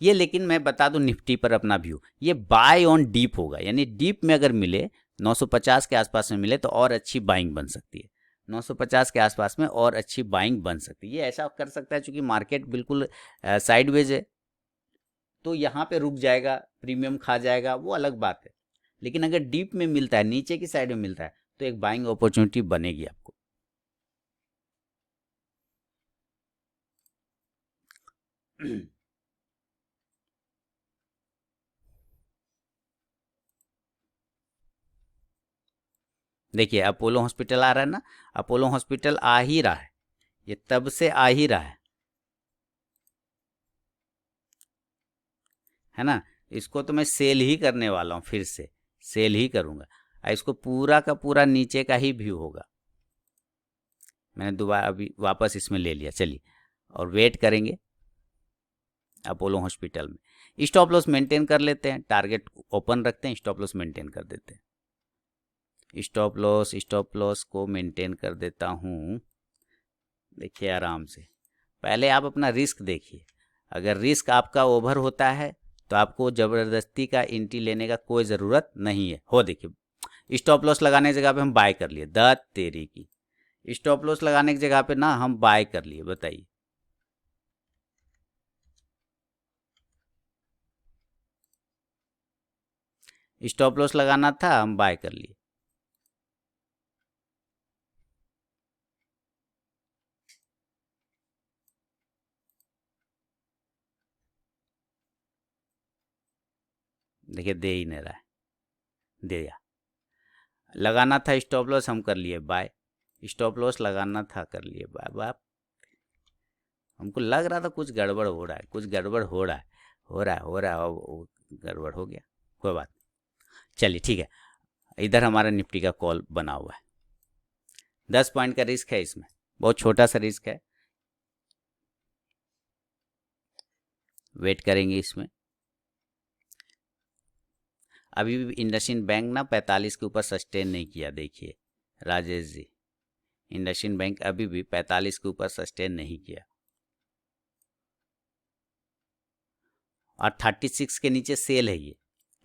ये। लेकिन मैं बता दूं निफ्टी पर अपना व्यू, ये बाय ऑन डीप होगा, यानी डीप में अगर मिले 950 के आसपास में मिले तो और अच्छी बाइंग बन सकती है। 950 के आसपास में और अच्छी बाइंग बन सकती है। ये ऐसा कर सकता है क्योंकि मार्केट बिल्कुल साइडवेज है, तो यहाँ पे रुक जाएगा, प्रीमियम खा जाएगा, वो अलग बात है। लेकिन अगर डीप में मिलता है, नीचे की साइड में मिलता है, तो एक बाइंग अपॉर्चुनिटी बनेगी आपको। देखिए अपोलो हॉस्पिटल आ रहा है ना, अपोलो हॉस्पिटल आ ही रहा है, ये तब से आ ही रहा है ना। इसको तो मैं सेल ही करने वाला हूँ, फिर से सेल ही करूँगा। इसको पूरा का पूरा नीचे का ही व्यू होगा। मैंने दोबारा अभी वापस इसमें ले लिया, चलिए, और वेट करेंगे अपोलो हॉस्पिटल में। स्टॉप लॉस मेंटेन कर लेते हैं, टारगेट ओपन रखते हैं, स्टॉप लॉस मेंटेन कर देते हैं। स्टॉप लॉस को मेंटेन कर देता हूँ। देखिए आराम से, पहले आप अपना रिस्क देखिए। अगर रिस्क आपका ओवर होता है तो आपको ज़बरदस्ती का एंट्री लेने का कोई ज़रूरत नहीं है। हो देखिए, स्टॉप लॉस लगाने की जगह पे हम बाय कर लिए, दत तेरी की, स्टॉप लॉस लगाने की जगह पे ना हम बाय कर लिए, बताइए। स्टॉप लॉस लगाना था, हम बाय कर लिए। देखिए दे ही नहीं रहा है, दे दिया। लगाना था स्टॉप लॉस, हम कर लिए बाय। स्टॉप लॉस लगाना था, कर लिए बाय बाय। हमको लग रहा था कुछ गड़बड़ हो रहा है, कुछ गड़बड़ हो रहा है, और गड़बड़ हो गया। कोई बात नहीं। चलिए ठीक है, इधर हमारा निफ्टी का कॉल बना हुआ है। 10 पॉइंट का रिस्क है इसमें, बहुत छोटा सा रिस्क है। वेट करेंगे इसमें। अभी भी इंडसइंड बैंक ना 45 के ऊपर सस्टेन नहीं किया, देखिए राजेश जी, इंडसइंड बैंक अभी भी 45 के ऊपर सस्टेन नहीं किया, और 36 के नीचे सेल है ये।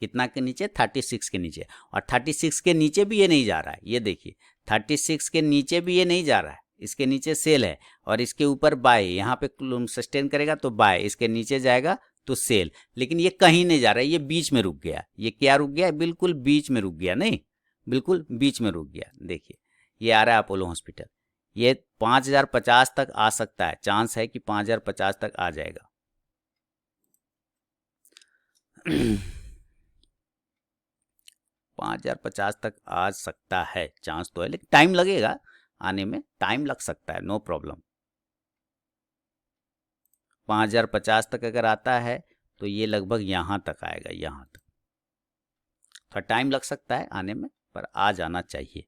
कितना के नीचे? 36 के नीचे। और 36 के नीचे भी ये नहीं जा रहा है, ये देखिए 36 के नीचे भी ये नहीं जा रहा है, इसके नीचे सेल है, और इसके ऊपर बाय। यहाँ पे सस्टेन करेगा तो बाय, इसके नीचे जाएगा तो सेल, लेकिन ये कहीं नहीं जा रहा है, ये बीच में रुक गया। ये क्या रुक गया? बिल्कुल बीच में रुक गया, नहीं बिल्कुल बीच में रुक गया। देखिए ये आ रहा है अपोलो हॉस्पिटल, ये 5050 तक आ सकता है, चांस है कि 5050 तक आ जाएगा। 5050 तक आ सकता है, चांस तो है, लेकिन टाइम लगेगा आने में, टाइम लग सकता है, नो प्रॉब्लम। 5050 तक अगर आता है तो ये लगभग यहाँ तक आएगा, यहाँ तक। थोड़ा टाइम लग सकता है आने में, पर आ जाना चाहिए।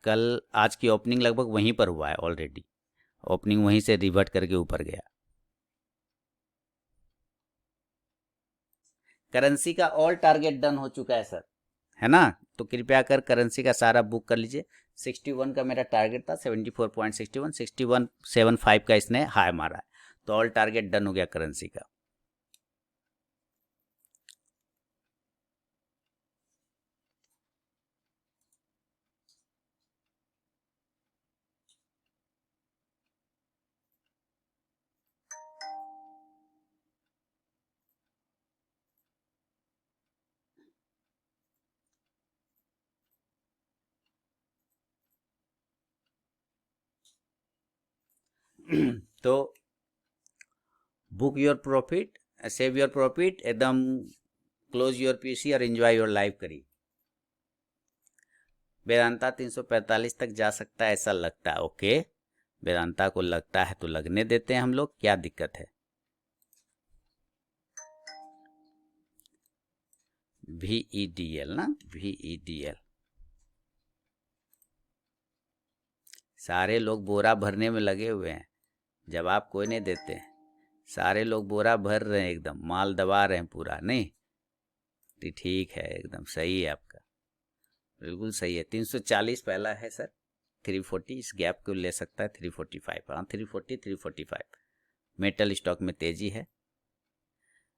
कल आज की ओपनिंग लगभग वहीं पर हुआ है, ऑलरेडी ओपनिंग वहीं से रिवर्ट करके ऊपर गया। करेंसी का ऑल टारगेट डन हो चुका है सर, है ना? तो कृपया कर करेंसी का सारा बुक कर लीजिए। 61 का मेरा टारगेट था, 74.61, 6175 का इसने हाई मारा है, तो ऑल टारगेट डन हो गया करेंसी का। तो book your profit, save your profit, एकदम क्लोज योर पीसी और एंजॉय योर लाइफ करिए। वेदांता 345 तक जा सकता है ऐसा लगता है, ओके। वेदांता को लगता है तो लगने देते हैं हम लोग, क्या दिक्कत है। VEDL ना, VEDL। सारे लोग बोरा भरने में लगे हुए हैं, जवाब कोई नहीं देते हैं। सारे लोग बोरा भर रहे हैं, एकदम माल दबा रहे हैं पूरा, नहीं ठीक है, एकदम सही है आपका, बिल्कुल सही है। 340 पहला है सर, 340 इस गैप को ले सकता है, 345, हाँ 340 345। मेटल स्टॉक में तेजी है।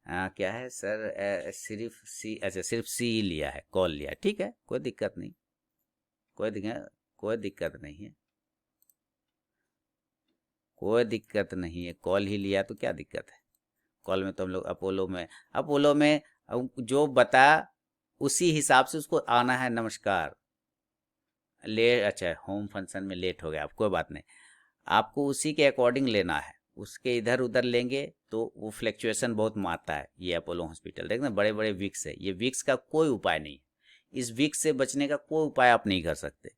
क्या है सर? सिर्फ सी, अच्छा सिर्फ सी लिया है, कॉल लिया है, ठीक है, कोई दिक्कत नहीं, कोई दिक्कत नहीं है, कोई दिक्कत नहीं है, कॉल ही लिया तो क्या दिक्कत है। कॉल में तो हम लोग अपोलो में जो बता उसी हिसाब से उसको आना है। नमस्कार, अच्छा होम फंक्शन में लेट हो गया, आप कोई बात नहीं, आपको उसी के अकॉर्डिंग लेना है, उसके इधर उधर लेंगे तो वो फ्लैक्चुएशन बहुत मारता है। ये अपोलो हॉस्पिटल देखना, बड़े बड़े विक्स है, ये विक्स का कोई उपाय नहीं, इस विक्स से बचने का कोई उपाय आप नहीं कर सकते।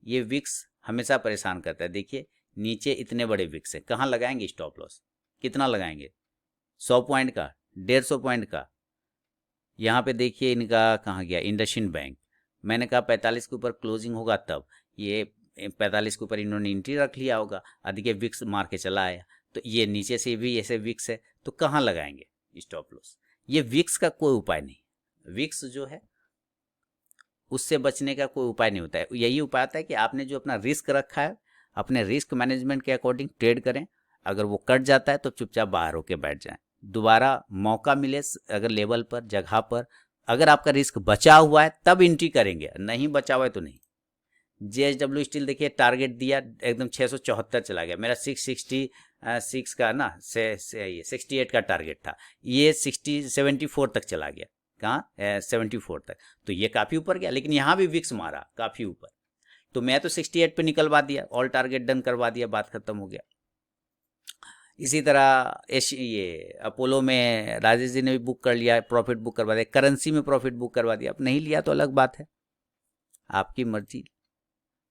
ये विक्स हमेशा परेशान करता है। देखिए नीचे इतने बड़े विक्स है, कहाँ लगाएंगे स्टॉप लॉस? कितना लगाएंगे? 100 पॉइंट का, 150 पॉइंट का। यहाँ पे देखिए इनका कहाँ गया, इंडसइंड बैंक। मैंने कहा 45 के ऊपर क्लोजिंग होगा तब, ये 45 के ऊपर इन्होंने एंट्री रख लिया होगा, अधिक विक्स मार के चला आया, तो ये नीचे से भी ऐसे विक्स है, तो कहाँ लगाएंगे स्टॉप लॉस? ये विक्स का कोई उपाय नहीं, विक्स जो है उससे बचने का कोई उपाय नहीं होता है। यही उपाय होता है कि आपने जो अपना रिस्क रखा है, अपने रिस्क मैनेजमेंट के अकॉर्डिंग ट्रेड करें। अगर वो कट जाता है तो चुपचाप बाहर होके बैठ जाएं, दोबारा मौका मिले अगर लेवल पर, जगह पर, अगर आपका रिस्क बचा हुआ है तब एंट्री करेंगे, नहीं बचा हुआ है तो नहीं। JSW स्टील देखिए टारगेट दिया, एकदम 674 चला गया। मेरा 666 का ना ये 68 का टारगेट था, ये 74 तक चला गया। कहाँ? 74 तक, तो ये काफ़ी ऊपर गया, लेकिन यहाँ भी विक्स मारा काफ़ी ऊपर, तो मैं तो 68 पे निकलवा दिया, ऑल टारगेट डन करवा दिया, बात खत्म हो गया। इसी तरह ये अपोलो में राजेश जी ने भी बुक कर लिया, प्रॉफिट बुक करवा दिया, करेंसी में प्रॉफिट बुक करवा दिया। अब नहीं लिया तो अलग बात है, आपकी मर्जी।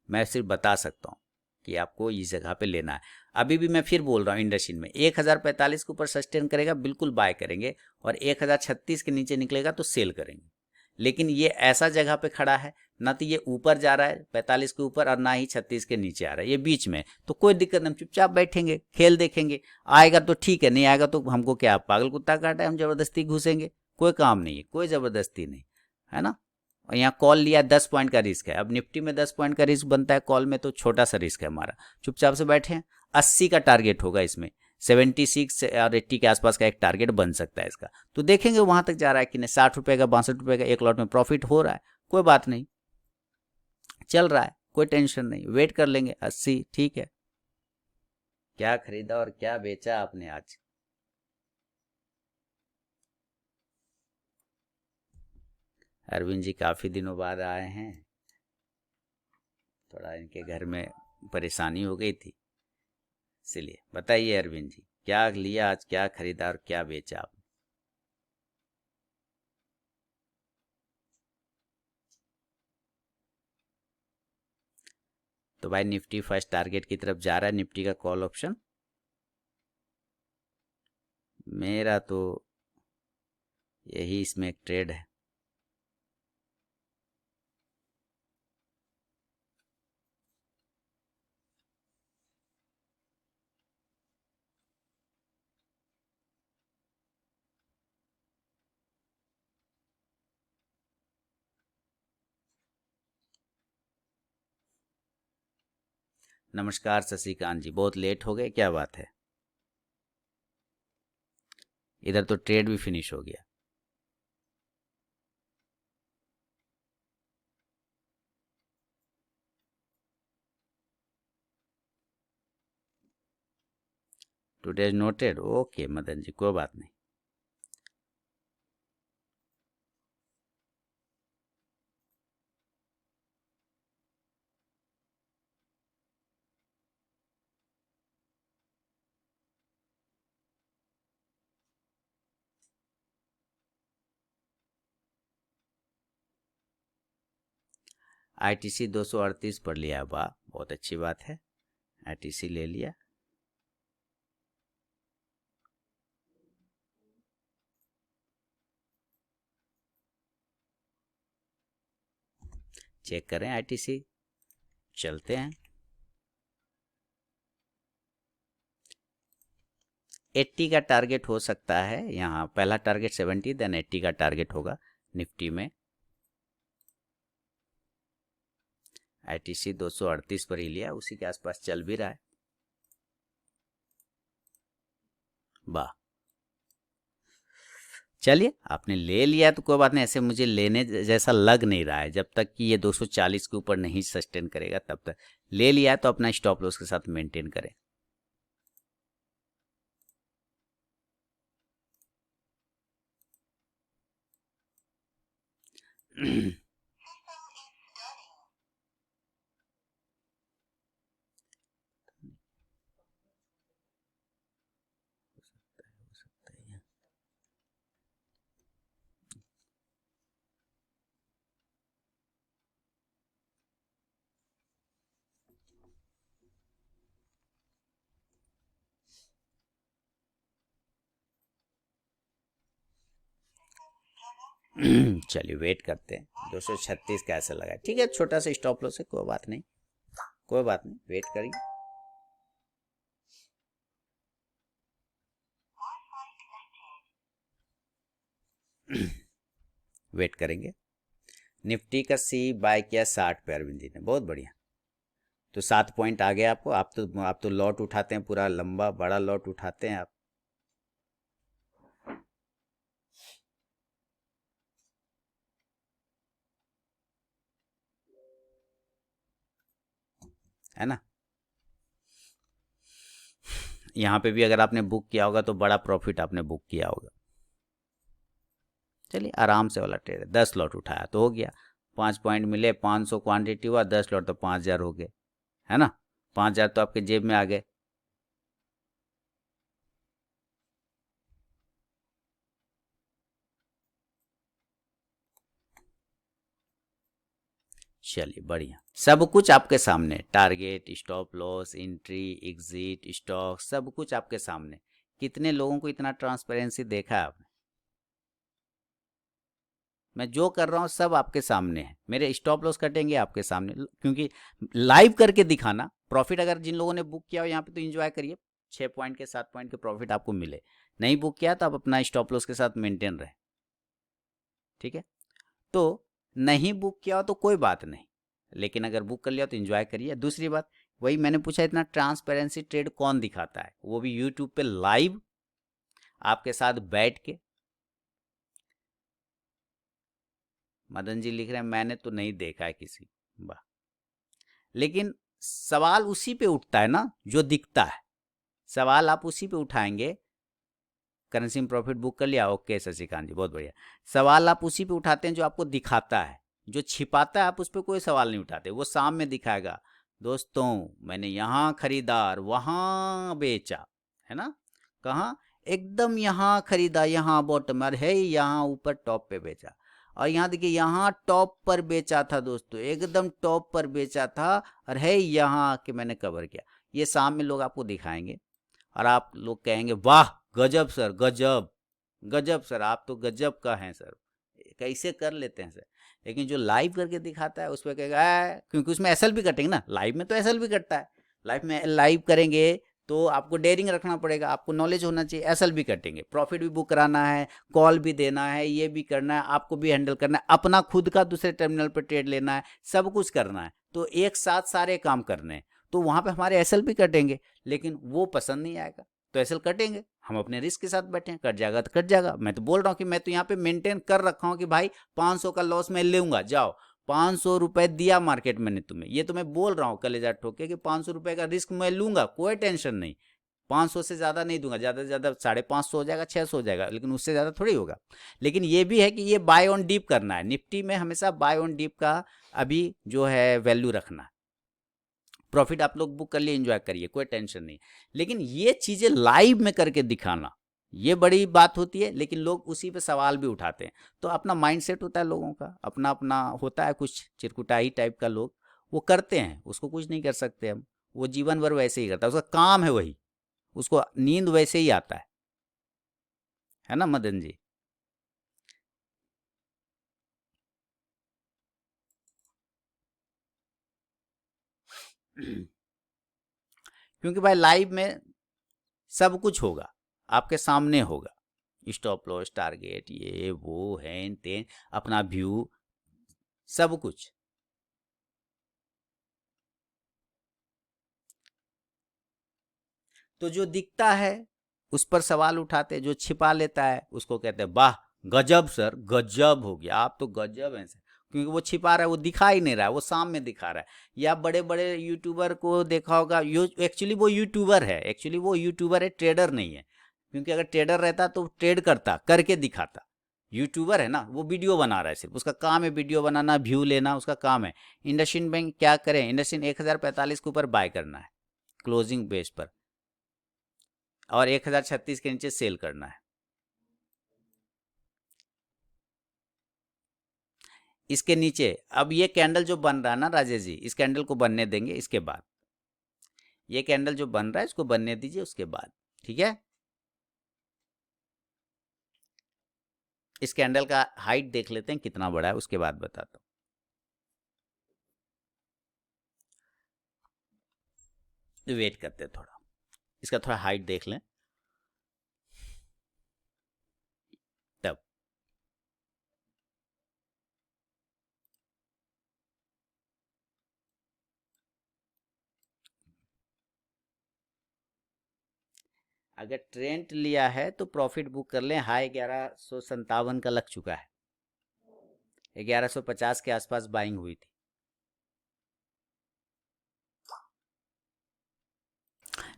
मैं सिर्फ बता सकता हूँ कि आपको इस जगह पे लेना है। अभी भी मैं फिर बोल रहा हूँ, इंडसइंड में 1045 के ऊपर सस्टेन करेगा बिल्कुल बाय करेंगे, और 1036 के नीचे निकलेगा तो सेल करेंगे। लेकिन ये ऐसा जगह पे खड़ा है, ना तो ये ऊपर जा रहा है 45 के ऊपर और ना ही 36 के नीचे आ रहा है, ये बीच में। तो कोई दिक्कत नहीं, हम चुपचाप बैठेंगे, खेल देखेंगे। आएगा तो ठीक है, नहीं आएगा तो हमको क्या पागल कुत्ता काटा है, हम जबरदस्ती घुसेंगे? कोई काम नहीं है, कोई जबरदस्ती नहीं है ना। और यहाँ कॉल लिया, 10 पॉइंट का रिस्क है। अब निफ्टी में 10 पॉइंट का रिस्क बनता है, कॉल में तो छोटा सा रिस्क है हमारा। चुपचाप से बैठे हैं। 80 का टारगेट होगा इसमें, 76 और 80 के आसपास का एक टारगेट बन सकता है इसका। तो देखेंगे वहां तक जा रहा है कि नहीं। 60 रुपए का 62 रुपए का एक लॉट में प्रॉफिट हो रहा है, कोई बात नहीं, चल रहा है, कोई टेंशन नहीं, वेट कर लेंगे। 80 ठीक है। क्या खरीदा और क्या बेचा आपने आज? अरविंद जी काफी दिनों बाद आए हैं, थोड़ा इनके घर में परेशानी हो गई थी, इसलिए। बताइए अरविंद जी, क्या लिया आज, क्या खरीदा और क्या बेचा आप? तो भाई निफ्टी फर्स्ट टारगेट की तरफ जा रहा है, निफ्टी का कॉल ऑप्शन। मेरा तो यही इसमें एक ट्रेड है। नमस्कार शशिकांत जी, बहुत लेट हो गए, क्या बात है? इधर तो ट्रेड भी फिनिश हो गया। Today noted, okay Madan ji, कोई बात नहीं। आईटीसी 238 पर लिया, वाह बहुत अच्छी बात है, आईटीसी ले लिया। चेक करें आईटीसी, चलते हैं। 80 का टारगेट हो सकता है यहाँ, पहला टारगेट 70 देन 80 का टारगेट होगा निफ्टी में। आईटीसी 238 पर ही लिया, उसी के आसपास चल भी रहा है, वाह। चलिए, आपने ले लिया तो कोई बात नहीं, ऐसे मुझे लेने जैसा लग नहीं रहा है। जब तक कि ये 240 के ऊपर नहीं सस्टेन करेगा तब तक ले लिया है, तो अपना स्टॉप लॉस के साथ मेंटेन करें। चलिए वेट करते हैं, 236 कैसे लगा, ठीक है, छोटा सा स्टॉप लॉस है, कोई बात नहीं, कोई बात नहीं, वेट करिए। वेट करेंगे। निफ्टी का सी बाय किया 60 पे अरविंद जी ने, बहुत बढ़िया। तो 7 पॉइंट आ गया आपको। आप तो लॉट उठाते हैं, पूरा लंबा बड़ा लॉट उठाते हैं आप। है ना। यहाँ पे भी अगर आपने बुक किया होगा तो बड़ा प्रॉफिट आपने बुक किया होगा। चलिए आराम से वाला ट्रेड है, 10 लॉट उठाया तो हो गया, 5 पॉइंट मिले, 500 क्वांटिटी हुआ, 10 लॉट तो 5000 हो गए, है ना। 5000 तो आपके जेब में आ गए। चलिए बढ़िया, सब कुछ आपके सामने, target, stop loss, entry, exit, stock, सब कुछ आपके सामने। कितने लोगों को इतना ट्रांसपेरेंसी देखा है आपने? मैं जो कर रहा हूँ सब आपके सामने है, मेरे स्टॉप लॉस कटेंगे आपके सामने, क्योंकि लाइव करके दिखाना। प्रॉफिट अगर जिन लोगों ने बुक किया हो यहाँ पे तो एंजॉय करिए, 6 पॉइंट के 7 पॉइंट के प्रॉफिट आपको मिले। नहीं बुक किया तो आप अपना स्टॉप लॉस के साथ मेंटेन रहे, ठीक है। तो नहीं बुक किया हो तो कोई बात नहीं, लेकिन अगर बुक कर लिया तो एंजॉय करिए। दूसरी बात, वही मैंने पूछा, इतना ट्रांसपेरेंसी ट्रेड कौन दिखाता है, वो भी यूट्यूब पे लाइव आपके साथ बैठ के। मदन जी लिख रहे हैं मैंने तो नहीं देखा है किसी, वाह। लेकिन सवाल उसी पे उठता है ना जो दिखता है, सवाल आप उसी पे उठाएंगे। करेंसी में प्रॉफिट बुक कर लिया, ओके शशिकांत जी बहुत बढ़िया। सवाल आप उसी पे उठाते हैं जो आपको दिखाता है, जो छिपाता है आप उस पर कोई सवाल नहीं उठाते। वो सामने दिखाएगा, दोस्तों मैंने यहाँ खरीदा और वहाँ बेचा, है ना। कहाँ? एकदम यहाँ खरीदा, यहाँ बॉटम और है, यहाँ ऊपर टॉप पे बेचा। और यहाँ देखिए यहाँ टॉप पर बेचा था दोस्तों, एकदम टॉप पर बेचा था, और है यहाँ कि मैंने कवर किया। ये सामने लोग आपको दिखाएंगे और आप लोग कहेंगे वाह गजब सर, गजब गजब सर, आप तो गजब का हैं सर, कैसे कर लेते हैं सर। लेकिन जो लाइव करके दिखाता है उस पर कहेगा क्योंकि उसमें एसएल भी कटेंगे ना, लाइव में तो एसएल भी कटता है। लाइव में लाइव करेंगे तो आपको डेयरिंग रखना पड़ेगा, आपको नॉलेज होना चाहिए, एसएल भी कटेंगे, प्रॉफिट भी बुक कराना है, कॉल भी देना है, ये भी करना है, आपको भी हैंडल करना है, अपना खुद का दूसरे टर्मिनल पर ट्रेड लेना है, सब कुछ करना है। तो एक साथ सारे काम करने हैं, तो वहाँ पे हमारे एसएल भी कटेंगे, लेकिन वो पसंद नहीं आएगा तो एसएल कटेंगे। हम अपने रिस्क के साथ बैठे हैं, कट जाएगा तो कट जाएगा। मैं तो बोल रहा हूँ कि मैं तो यहाँ पे मेंटेन कर रखा हूँ कि भाई 500 का लॉस मैं लूंगा, जाओ 500 रुपए दिया मार्केट मैंने तुम्हें, ये तो मैं बोल रहा हूँ कलेजा ठोके कि 500 रुपए का रिस्क मैं लूंगा, कोई टेंशन नहीं। 500 से ज़्यादा नहीं दूंगा, ज़्यादा से ज़्यादा 550 हो जाएगा, 600 हो जाएगा, लेकिन उससे ज़्यादा थोड़ी होगा। लेकिन ये भी है कि ये बाय ऑन डीप करना है, निफ्टी में हमेशा बाय ऑन डीप का अभी जो है वैल्यू रखना है। प्रॉफिट आप लोग बुक कर लिए, एंजॉय करिए, कोई टेंशन नहीं। लेकिन ये चीज़ें लाइव में करके दिखाना, ये बड़ी बात होती है। लेकिन लोग उसी पे सवाल भी उठाते हैं। तो अपना माइंडसेट होता है लोगों का, अपना अपना होता है, कुछ चिरकुटाई टाइप का लोग वो करते हैं, उसको कुछ नहीं कर सकते हम। वो जीवन भर वैसे ही करता है, उसका काम है वही, उसको नींद वैसे ही आता है ना मदन जी। क्योंकि भाई लाइव में सब कुछ होगा, आपके सामने होगा, स्टॉप लॉस, टारगेट, ये वो हैन तेन, अपना व्यू, सब कुछ। तो जो दिखता है उस पर सवाल उठाते, जो छिपा लेता है उसको कहते हैं वाह गजब सर, गजब हो गया, आप तो गजब हैं सर। क्योंकि वो छिपा रहा है, वो दिखा ही नहीं रहा है, वो सामने दिखा रहा है। या बड़े बड़े यूट्यूबर को देखा होगा, एक्चुअली वो यूट्यूबर है, एक्चुअली वो यूट्यूबर है, ट्रेडर नहीं है। क्योंकि अगर ट्रेडर रहता तो ट्रेड करता, करके दिखाता। यूट्यूबर है ना, वो वीडियो बना रहा है, सिर्फ उसका काम है वीडियो बनाना, व्यू लेना, उसका काम है। इंडसइंड बैंक क्या करें, इंडसइंड 1045 के ऊपर बाय करना है क्लोजिंग बेस पर, और 1036 के नीचे सेल करना है। इसके नीचे अब ये कैंडल जो बन रहा है ना राजेश जी, इस कैंडल को बनने देंगे, इसके बाद ये कैंडल जो बन रहा है इसको बनने दीजिए, उसके बाद ठीक है। इस कैंडल का हाइट देख लेते हैं कितना बड़ा है, उसके बाद बताता हूँ। वेट करते हैं थोड़ा, इसका थोड़ा हाइट देख लें तब। अगर ट्रेंड लिया है तो प्रॉफिट बुक कर लें, हाई 1157 का लग चुका है, 1150 के आसपास बाइंग हुई थी।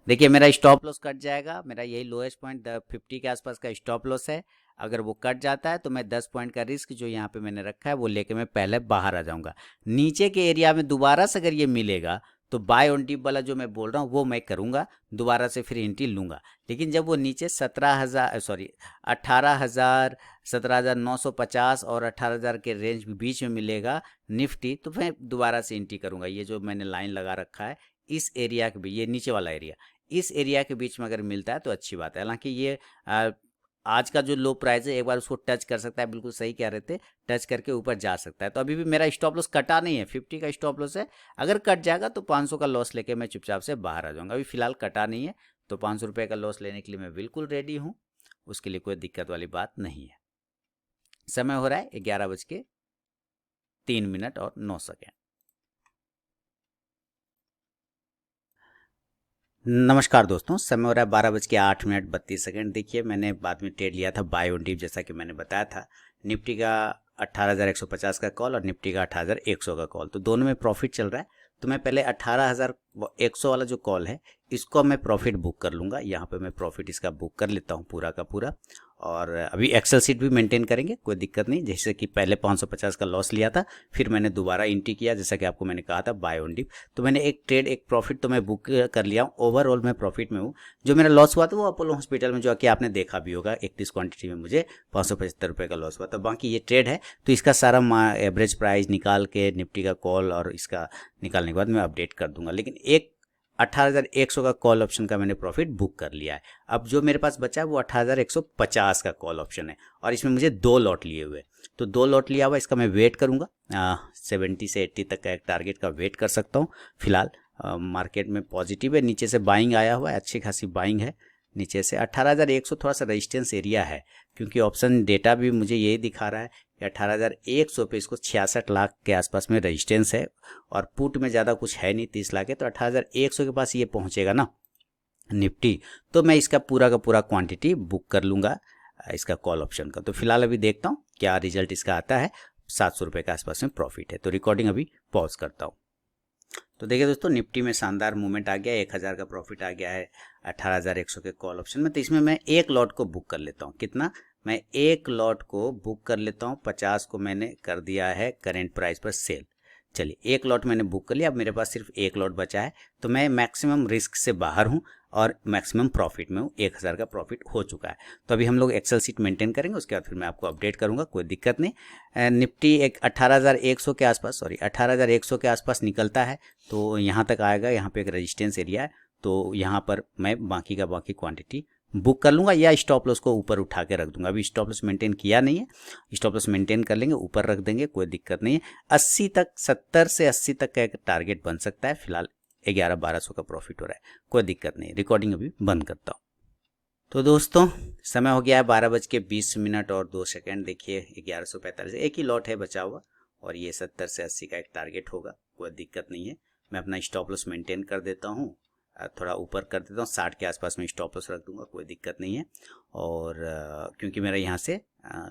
देखिए मेरा स्टॉप लॉस कट जाएगा, मेरा यही लोएस्ट पॉइंट 50 के आसपास का स्टॉप लॉस है। अगर वो कट जाता है तो मैं 10 पॉइंट का रिस्क जो यहाँ पे मैंने रखा है वो लेके मैं पहले बाहर आ जाऊंगा। नीचे के एरिया में दोबारा से अगर ये मिलेगा तो बाय ऑन डिप वाला जो मैं बोल रहा हूँ वो मैं करूँगा, दोबारा से फिर एंट्री लूँगा। लेकिन जब वो नीचे 18,000, 17,950 और 18,000 के रेंज के बीच में मिलेगा निफ्टी, तो मैं दोबारा से एंट्री करूँगा। ये जो मैंने लाइन लगा रखा है इस एरिया के भी, ये नीचे वाला एरिया, इस एरिया के बीच में अगर मिलता है तो अच्छी बात है। हालांकि ये आज का जो लो प्राइस है एक बार उसको टच कर सकता है, बिल्कुल सही कह रहे थे, टच करके ऊपर जा सकता है। तो अभी भी मेरा स्टॉप लॉस कटा नहीं है, 50 का स्टॉप लॉस है। अगर कट जाएगा तो 500 का लॉस लेके मैं चुपचाप से बाहर आ जाऊंगा। अभी फिलहाल कटा नहीं है, तो 500 रुपये का लॉस लेने के लिए मैं बिल्कुल रेडी हूँ, उसके लिए कोई दिक्कत वाली बात नहीं है। समय हो रहा है 11:03 और 9 सेकेंड। नमस्कार दोस्तों, समय हो रहा है 12:08 देखिए मैंने बाद में ट्रेड लिया था बाय ऑन डिप, जैसा कि मैंने बताया था। निफ्टी का 18,150 का कॉल और निफ्टी का 18,100 का कॉल, तो दोनों में प्रॉफिट चल रहा है। तो मैं पहले 18,100 वाला जो कॉल है इसको मैं प्रॉफिट बुक कर लूँगा। यहाँ पे मैं प्रॉफिट इसका बुक कर लेता हूँ पूरा का पूरा। और अभी एक्सेल सीट भी मेंटेन करेंगे, कोई दिक्कत नहीं। जैसे कि पहले 550 का लॉस लिया था, फिर मैंने दोबारा एंट्री किया, जैसा कि आपको मैंने कहा था बाय ऑन डिप। तो मैंने एक ट्रेड, एक प्रॉफिट तो मैं बुक कर लिया हूँ। ओवरऑल मैं प्रॉफिट में हूँ। जो मेरा लॉस हुआ था वो अपोलो हॉस्पिटल में, जो कि आपने देखा भी होगा, 31 क्वांटिटी में मुझे 575 रुपये का लॉस हुआ था। बाकी ये ट्रेड है, तो इसका सारा एवरेज प्राइस निकाल के निफ्टी का कॉल और इसका निकालने के बाद मैं अपडेट कर दूंगा। लेकिन एक 18,100 का कॉल ऑप्शन का मैंने प्रॉफिट बुक कर लिया है। अब जो मेरे पास बचा है वो 18,150 का कॉल ऑप्शन है, और इसमें मुझे 2 लॉट लिए हुए, तो 2 लॉट लिया हुआ, इसका मैं वेट करूंगा। 70 से 80 तक का एक टारगेट का वेट कर सकता हूँ। फिलहाल मार्केट में पॉजिटिव है, नीचे से बाइंग आया हुआ है, अच्छी खासी बाइंग है। नीचे से 18,100 थोड़ा सा रेजिस्टेंस एरिया है, क्योंकि ऑप्शन डेटा भी मुझे यही दिखा रहा है कि 18,100 पे इसको 66 लाख के आसपास में रेजिस्टेंस है, और पुट में ज़्यादा कुछ है नहीं, 30 लाख है। तो 18,100 के पास ये पहुंचेगा ना निफ्टी, तो मैं इसका पूरा का पूरा क्वांटिटी बुक कर लूँगा इसका कॉल ऑप्शन का। तो फिलहाल अभी देखता हूँ क्या रिजल्ट इसका आता है। 700 रुपये के आसपास में प्रॉफिट है, तो रिकॉर्डिंग अभी पॉज करता हूँ। तो देखिए दोस्तों, निफ्टी में शानदार मूवमेंट आ गया, 1,000 का प्रॉफिट आ गया है 18,100 के कॉल ऑप्शन में। तो इसमें मैं एक लॉट को बुक कर लेता हूँ। कितना? मैं एक लॉट को बुक कर लेता हूँ। 50 को मैंने कर दिया है करेंट प्राइस पर सेल। चलिए, एक लॉट मैंने बुक कर लिया। अब मेरे पास सिर्फ एक लॉट बचा है, तो मैं मैक्सिमम रिस्क से बाहर हूँ और मैक्सिमम प्रॉफिट में हूँ। 1,000 का प्रॉफिट हो चुका है। तो अभी हम लोग एक्सेल सीट मेंटेन करेंगे, उसके बाद फिर मैं आपको अपडेट करूंगा, कोई दिक्कत नहीं। निफ्टी एक 18,100 के आसपास, 18,100 के आसपास निकलता है, तो यहाँ तक आएगा। यहाँ पे एक रेजिस्टेंस एरिया है, तो यहाँ पर मैं बाकी का बाकी क्वांटिटी बुक कर लूँगा, या स्टॉप लॉस को ऊपर उठा के रख दूंगा। अभी स्टॉप लॉस मेंटेन किया नहीं है, स्टॉप लॉस मेंटेन कर लेंगे, ऊपर रख देंगे, कोई दिक्कत नहीं है। 80 तक, 70 से 80 तक का एक टारगेट बन सकता है। फिलहाल 11,1200 का प्रॉफिट हो रहा है, कोई दिक्कत नहीं। रिकॉर्डिंग अभी बंद करता हूँ। तो दोस्तों, समय हो गया है 12:20 और 2 सेकेंड। देखिए 1145, एक ही लॉट है बचा हुआ, और ये 70 से 80 का एक टारगेट होगा, कोई दिक्कत नहीं है। मैं अपना स्टॉप लॉस मेंटेन कर देता हूँ, थोड़ा ऊपर कर देता हूँ, 60 के आसपास में स्टॉप लॉस रख दूंगा, कोई दिक्कत नहीं है। और क्योंकि मेरा यहाँ से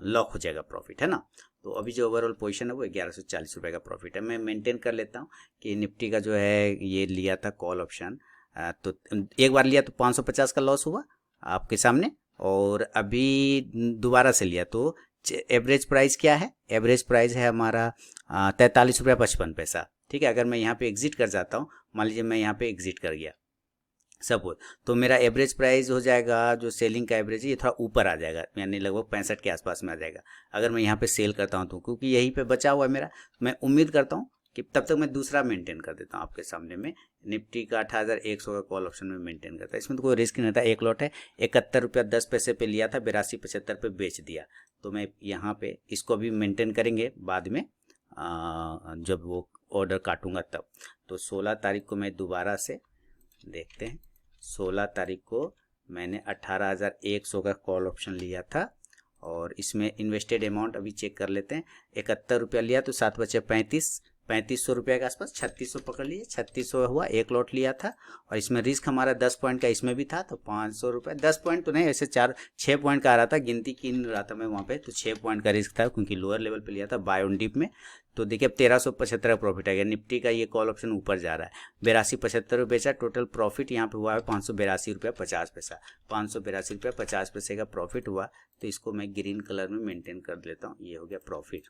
लॉक हो जाएगा प्रॉफिट, है ना। तो अभी जो ओवरऑल पोजीशन है वो 1140 रुपये का प्रॉफिट है। मैं मेंटेन कर लेता हूँ कि निफ्टी का जो है ये लिया था कॉल ऑप्शन, तो एक बार लिया तो 550 का लॉस हुआ आपके सामने, और अभी दोबारा से लिया तो एवरेज प्राइस क्या है? एवरेज प्राइस है हमारा 43.55 रुपये। ठीक है, अगर मैं यहाँ पे एग्जिट कर जाता हूँ, मान लीजिए मैं यहाँ पे एग्जिट कर गया सपोज, तो मेरा एवरेज प्राइस हो जाएगा, जो सेलिंग का एवरेज है ये थोड़ा ऊपर आ जाएगा, यानी लगभग 65 के आसपास में आ जाएगा। अगर मैं यहाँ पे सेल करता हूँ तो, क्योंकि यहीं पे बचा हुआ है मेरा, मैं उम्मीद करता हूँ कि तब तक मैं दूसरा मेंटेन कर देता हूँ आपके सामने में। निफ्टी का 18,100 का कॉल ऑप्शन में मेंटेन करता है, इसमें तो कोई रिस्क नहीं था। एक लॉट है, 71 रुपया 10 पैसे पे लिया था, 82.75 पे बेच दिया। तो मैं यहाँ पे इसको भी मेंटेन करेंगे बाद में, जब वो ऑर्डर काटूंगा तब। तो 16 तारीख को मैं दोबारा से देखते हैं, 16 तारीख को मैंने 18,100 का कॉल ऑप्शन लिया था, और इसमें इन्वेस्टेड अमाउंट अभी चेक कर लेते हैं। 71 रुपया लिया, तो 7 बचे 3500 रुपये के आसपास, 3600 पकड़ लिए, 3600 हुआ, एक लॉट लिया था। और इसमें रिस्क हमारा 10 पॉइंट का इसमें भी था, तो 500 रुपये, 10 पॉइंट तो नहीं, ऐसे 6 पॉइंट का आ रहा था, गिनती गिन रहा था मैं वहाँ पे, तो 6 पॉइंट का रिस्क था, क्योंकि लोअर लेवल पे लिया था बाय ऑन डिप में। तो देखिए अब 1375 का प्रॉफिट आ गया। निफ्टी का ये कॉल ऑप्शन ऊपर जा रहा है, 82.75 बेचा, टोटल प्रॉफिट यहाँ पे हुआ है 582 रुपया 50 पैसा, 582 रुपया 50 पैसे का प्रॉफिट हुआ। तो इसको मैं ग्रीन कलर में मेंटेन कर लेता हूँ, ये हो गया प्रॉफिट।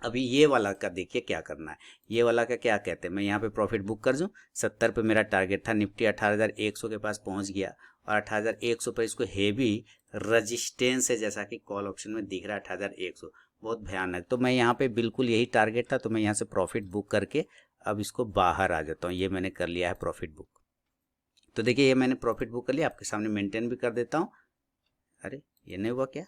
अभी ये वाला का देखिए क्या करना है। ये वाला का क्या कहते हैं, मैं यहाँ पे प्रॉफिट बुक कर दूँ। 70 पे मेरा टारगेट था, निफ्टी 18,100 के पास पहुँच गया और 18,100 पर इसको हेवी रजिस्टेंस है, जैसा कि कॉल ऑप्शन में दिख रहा है 18,100, बहुत भयानक। तो मैं यहाँ पे बिल्कुल यही टारगेट था, तो मैं यहाँ से प्रॉफिट बुक करके अब इसको बाहर आ जाता हूँ। ये मैंने कर लिया है प्रॉफिट बुक। तो देखिए ये मैंने प्रॉफिट बुक कर लिया, आपके सामने मेंटेन भी कर देता हूँ। अरे ये नहीं हुआ क्या,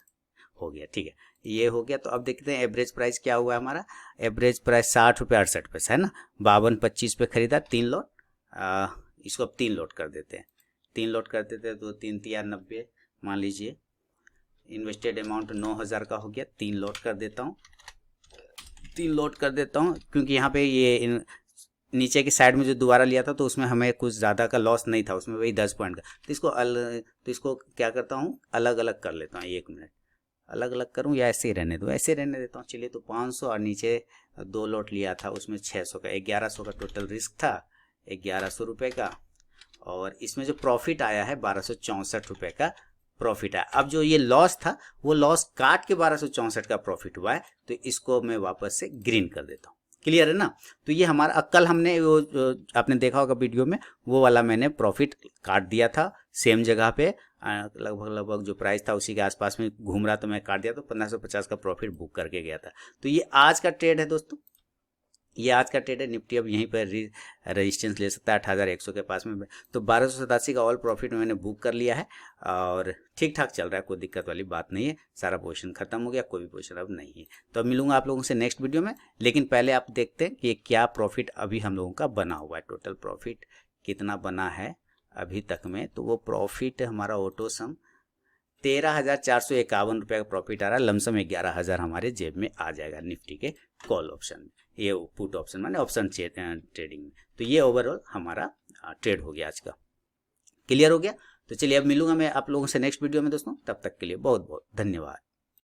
हो गया, ठीक है, ये हो गया। तो अब देखते हैं एवरेज प्राइस क्या हुआ है हमारा। एवरेज प्राइस 60 रुपये 68 पैसे है ना। 52.25 पे खरीदा 3 लोट। इसको अब 3 लोट कर देते हैं, 3 लोट कर देते हैं तो 3 3 90 मान लीजिए। इन्वेस्टेड अमाउंट 9,000 का हो गया, 3 लोट कर देता हूँ, 3 लोट कर देता हूँ, क्योंकि यहाँ पे ये नीचे की साइड में जो दोबारा लिया था तो उसमें हमें कुछ ज़्यादा का लॉस नहीं था, उसमें वही 10 पॉइंट का। तो इसको क्या करता हूँ, अलग अलग कर लेता हूँ। 1 मिनट, अलग अलग करूँ या ऐसे ही रहने दूँ, ऐसे रहने देता हूँ। चलिए, तो 500 और नीचे 2 लोट लिया था, उसमें 600 का, 1100 का टोटल रिस्क था, 1100 रुपये का। और इसमें जो प्रॉफिट आया है 1264 रुपये का प्रॉफिट आया। अब जो ये लॉस था वो लॉस काट के 1264 का प्रॉफिट हुआ है, तो इसको मैं वापस से ग्रीन कर देता हूँ। क्लियर है ना। तो ये हमारा कल हमने वो आपने देखा होगा वीडियो में, वो वाला मैंने प्रॉफिट काट दिया था सेम जगह पे, लगभग जो प्राइस था उसी के आसपास में घूम रहा, तो मैं काट दिया, तो 1550 का प्रॉफिट बुक करके गया था। तो ये आज का ट्रेड है दोस्तों, ये आज का ट्रेड है। निफ्टी अब यहीं पर रेजिस्टेंस ले सकता है 18,100 के पास में। तो 1287 का ऑल प्रॉफिट मैंने बुक कर लिया है और ठीक ठाक चल रहा है, कोई दिक्कत वाली बात नहीं है। सारा पोजीशन खत्म हो गया, कोई भी पोजीशन अब नहीं है। तो अब मिलूंगा आप लोगों से नेक्स्ट वीडियो में, लेकिन पहले आप देखते हैं कि क्या प्रॉफिट अभी हम लोगों का बना हुआ है, टोटल प्रॉफिट कितना बना है अभी तक में। तो वो प्रॉफिट हमारा ऑटो सम 13,451 रुपये का प्रॉफिट आ रहा है। लमसम 11,000 हमारे जेब में आ जाएगा निफ्टी के कॉल ऑप्शन में, ये पुट ऑप्शन माने ऑप्शन ट्रेडिंग में। तो ये ओवरऑल हमारा ट्रेड हो गया आज का। क्लियर हो गया। तो चलिए अब मिलूंगा मैं आप लोगों से नेक्स्ट वीडियो में दोस्तों, तब तक के लिए बहुत बहुत धन्यवाद।